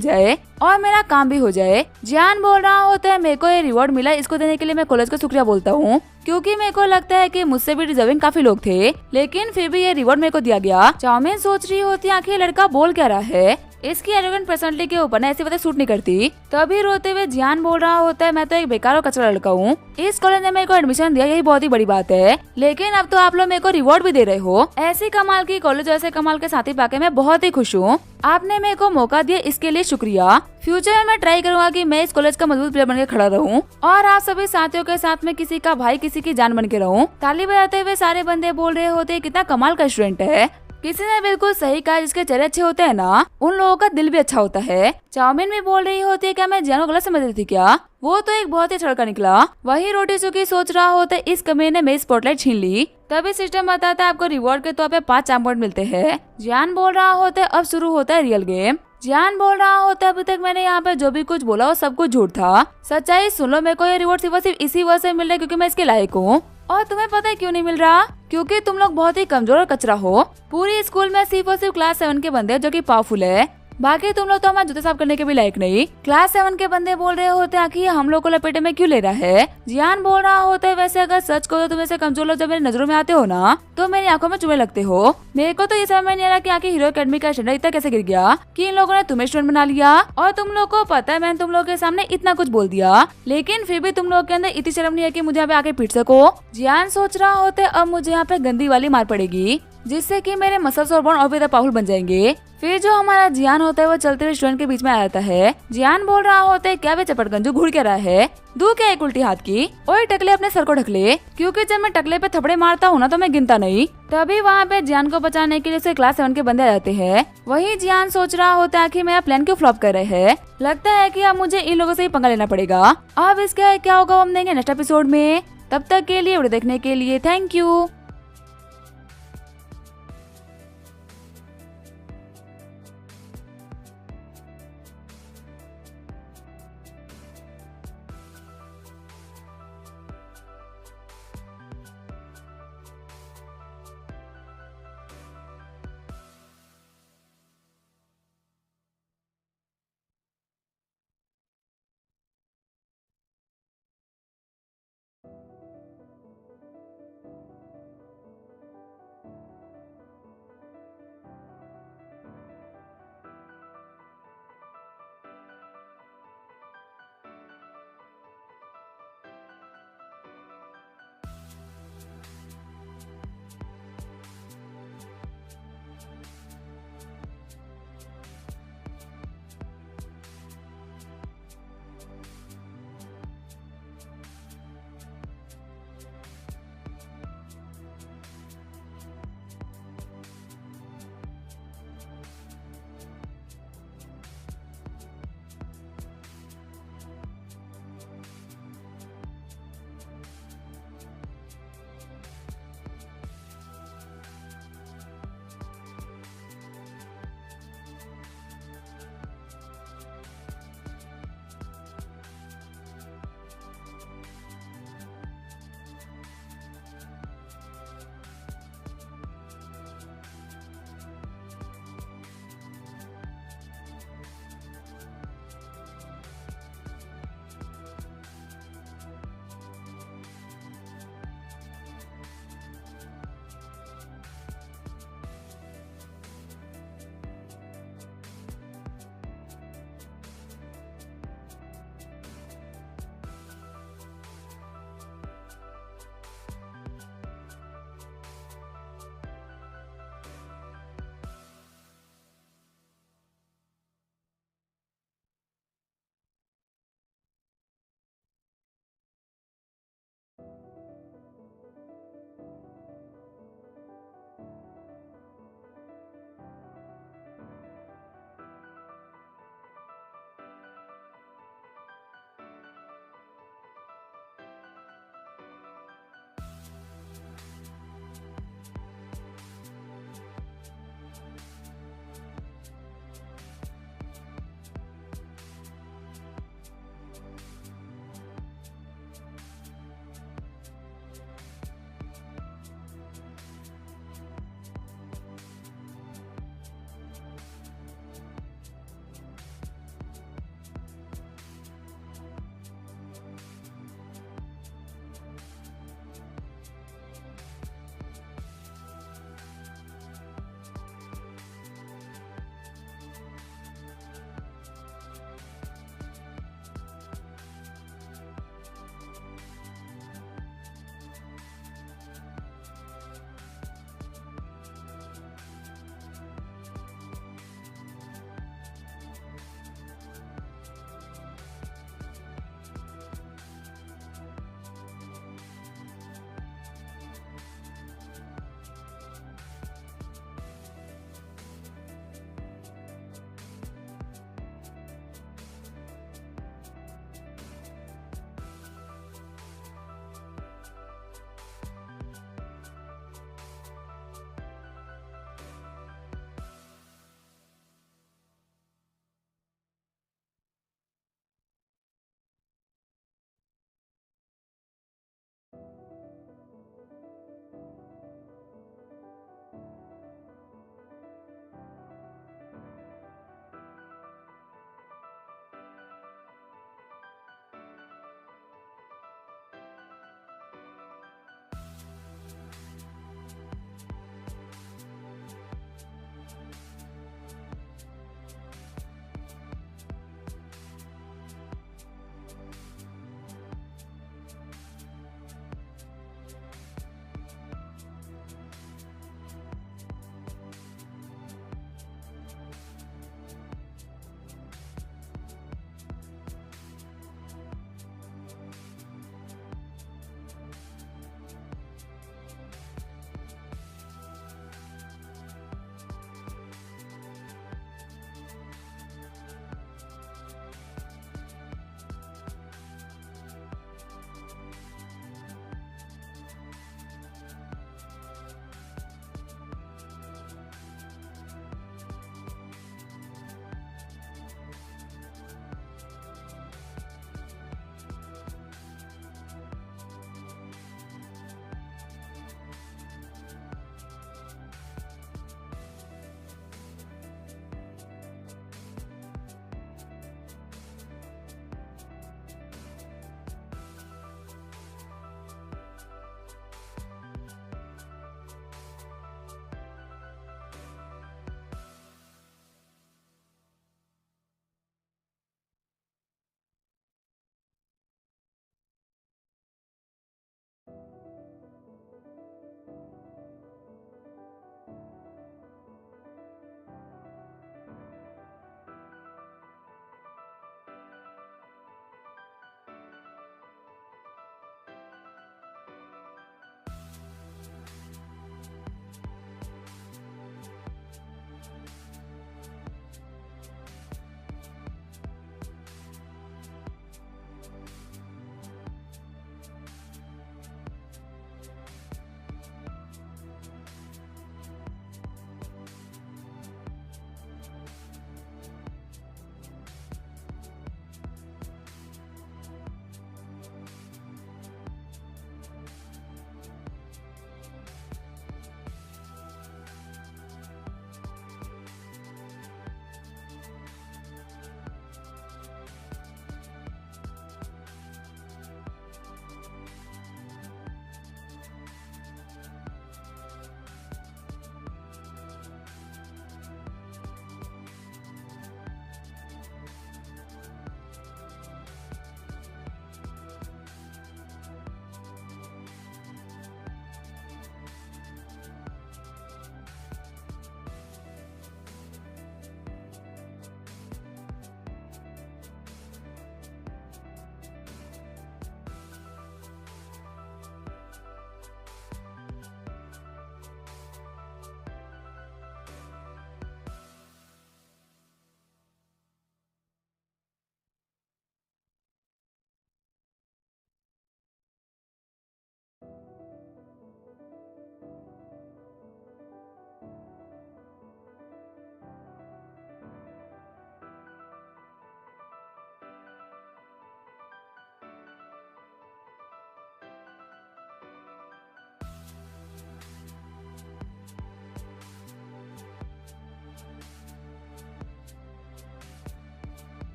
जाए और मेरा काम भी हो जाए। जियान बोल रहा होता है मेरे को ये रिवॉर्ड मिला, इसको देने के लिए मैं कॉलेज का शुक्रिया बोलता हूँ क्योंकि मेरे को लगता है कि मुझसे भी डिजर्विंग काफी लोग थे, लेकिन फिर भी ये रिवॉर्ड मेरे को दिया गया। चाउमीन सोच रही होती है आखिर लड़का बोल क्या रहा है, इसकी एरोगेंट पर्सनालिटी के ऊपर ना ऐसी बातें सूट नहीं करती। तभी रोते हुए जियान बोल रहा होता है मैं तो एक बेकार और कचरा लड़का हूँ, इस कॉलेज ने मेरे को एडमिशन दिया यही बहुत ही बड़ी बात है, लेकिन अब तो आप लोग मेरे को रिवॉर्ड भी दे रहे हो। ऐसी कमाल की कॉलेज ऐसे कमाल के साथी पाके मैं बहुत ही खुश हूँ, आपने मेरे को मौका दिया इसके लिए शुक्रिया। फ्यूचर में मैं ट्राई करूंगा कि मैं इस कॉलेज का मजबूत प्लेयर बनकर खड़ा रहूं और आप सभी साथियों के साथ में किसी का भाई किसी की जान बन के रहूं। ताली बजाते हुए सारे बंदे बोल रहे होते कितना कमाल का स्टूडेंट है। किसी ने बिल्कुल सही कहा, जिसके चेहरे अच्छे होते हैं ना उन लोगों का दिल भी अच्छा होता है। चाउमीन भी बोल रही होती है क्या मैं जियान को गलत समझ रही थी क्या, वो तो एक बहुत ही अच्छा लड़का निकला। वही रोटीसुकी सोच रहा होता है इस कमीने ने मेरी स्पॉटलाइट छीन ली। तभी सिस्टम बताता है आपको रिवॉर्ड के तौर पे 5 चार्म पॉइंट मिलते हैं। जियान बोल रहा होता है अब शुरू होता है रियल गेम। जियान बोल रहा होता है अभी तक मैंने यहाँ पे जो भी कुछ बोला वो सब कुछ झूठ था, सच्चाई सुन लो, मेरे को ये रिवॉर्ड सिर्फ इसी वजह से मिल रहा है क्योंकि मैं इसके लायक हूँ। और तुम्हें पता है क्यों नहीं मिल रहा, क्योंकि तुम लोग बहुत ही कमजोर और कचरा हो। पूरी स्कूल में सिर्फ और सिर्फ क्लास 7 के बंदे जो कि पावरफुल है, बाकी तुम लोग तो हमारे जूते साफ करने के भी लायक नहीं। क्लास 7 के बंदे बोल रहे होते हैं आखिर हम लोग को लपेटे में क्यों ले रहा है। जियान बोल रहा होता है वैसे अगर सच को तो तुम ऐसे कमजोर लोग जब मेरी नजरों में आते हो ना तो मेरी आंखों में चुभने लगते हो। मेरे को तो ये समझ में नहीं आ रहा कि आखिर हीरो एकेडमी का स्टैंडर्ड इतना कैसे गिर गया कि इन लोगों ने तुम्हें स्टूडेंट बना लिया। और तुम लोग को पता है मैंने तुम लोग के सामने इतना कुछ बोल दिया, लेकिन फिर भी तुम लोग के अंदर इतनी शर्म नहीं है कि मुझे यहाँ पे आके पीट सको। जियान सोच रहा होता है अब मुझे यहाँ पे गंदी वाली मार पड़ेगी जिससे कि मेरे मसल्स और बोन और भी पावरफुल बन जाएंगे। फिर जो हमारा जियान होता है वो चलते हुए स्टूडेंट के बीच में आ जाता है। जियान बोल रहा होता है क्या वे चपटगंजू घूर के रहा है, दू क्या एक उल्टी हाथ की, ओए टकले अपने सर को ढकले, क्योंकि जब मैं टकले पे थपड़े मारता हूँ ना तो मैं गिनता नहीं। तभी वहाँ पे जियान को बचाने के लिए उसे क्लास 7 के बंदे आ जाते हैं। वही जियान सोच रहा होता है कि मेरा प्लान क्यों फ्लॉप कर रहे हैं, लगता है कि अब मुझे इन लोगों से ही पंगा लेना पड़ेगा। अब इसका क्या होगा हम देंगे नेक्स्ट एपिसोड में। तब तक के लिए वीडियो देखने के लिए थैंक यू।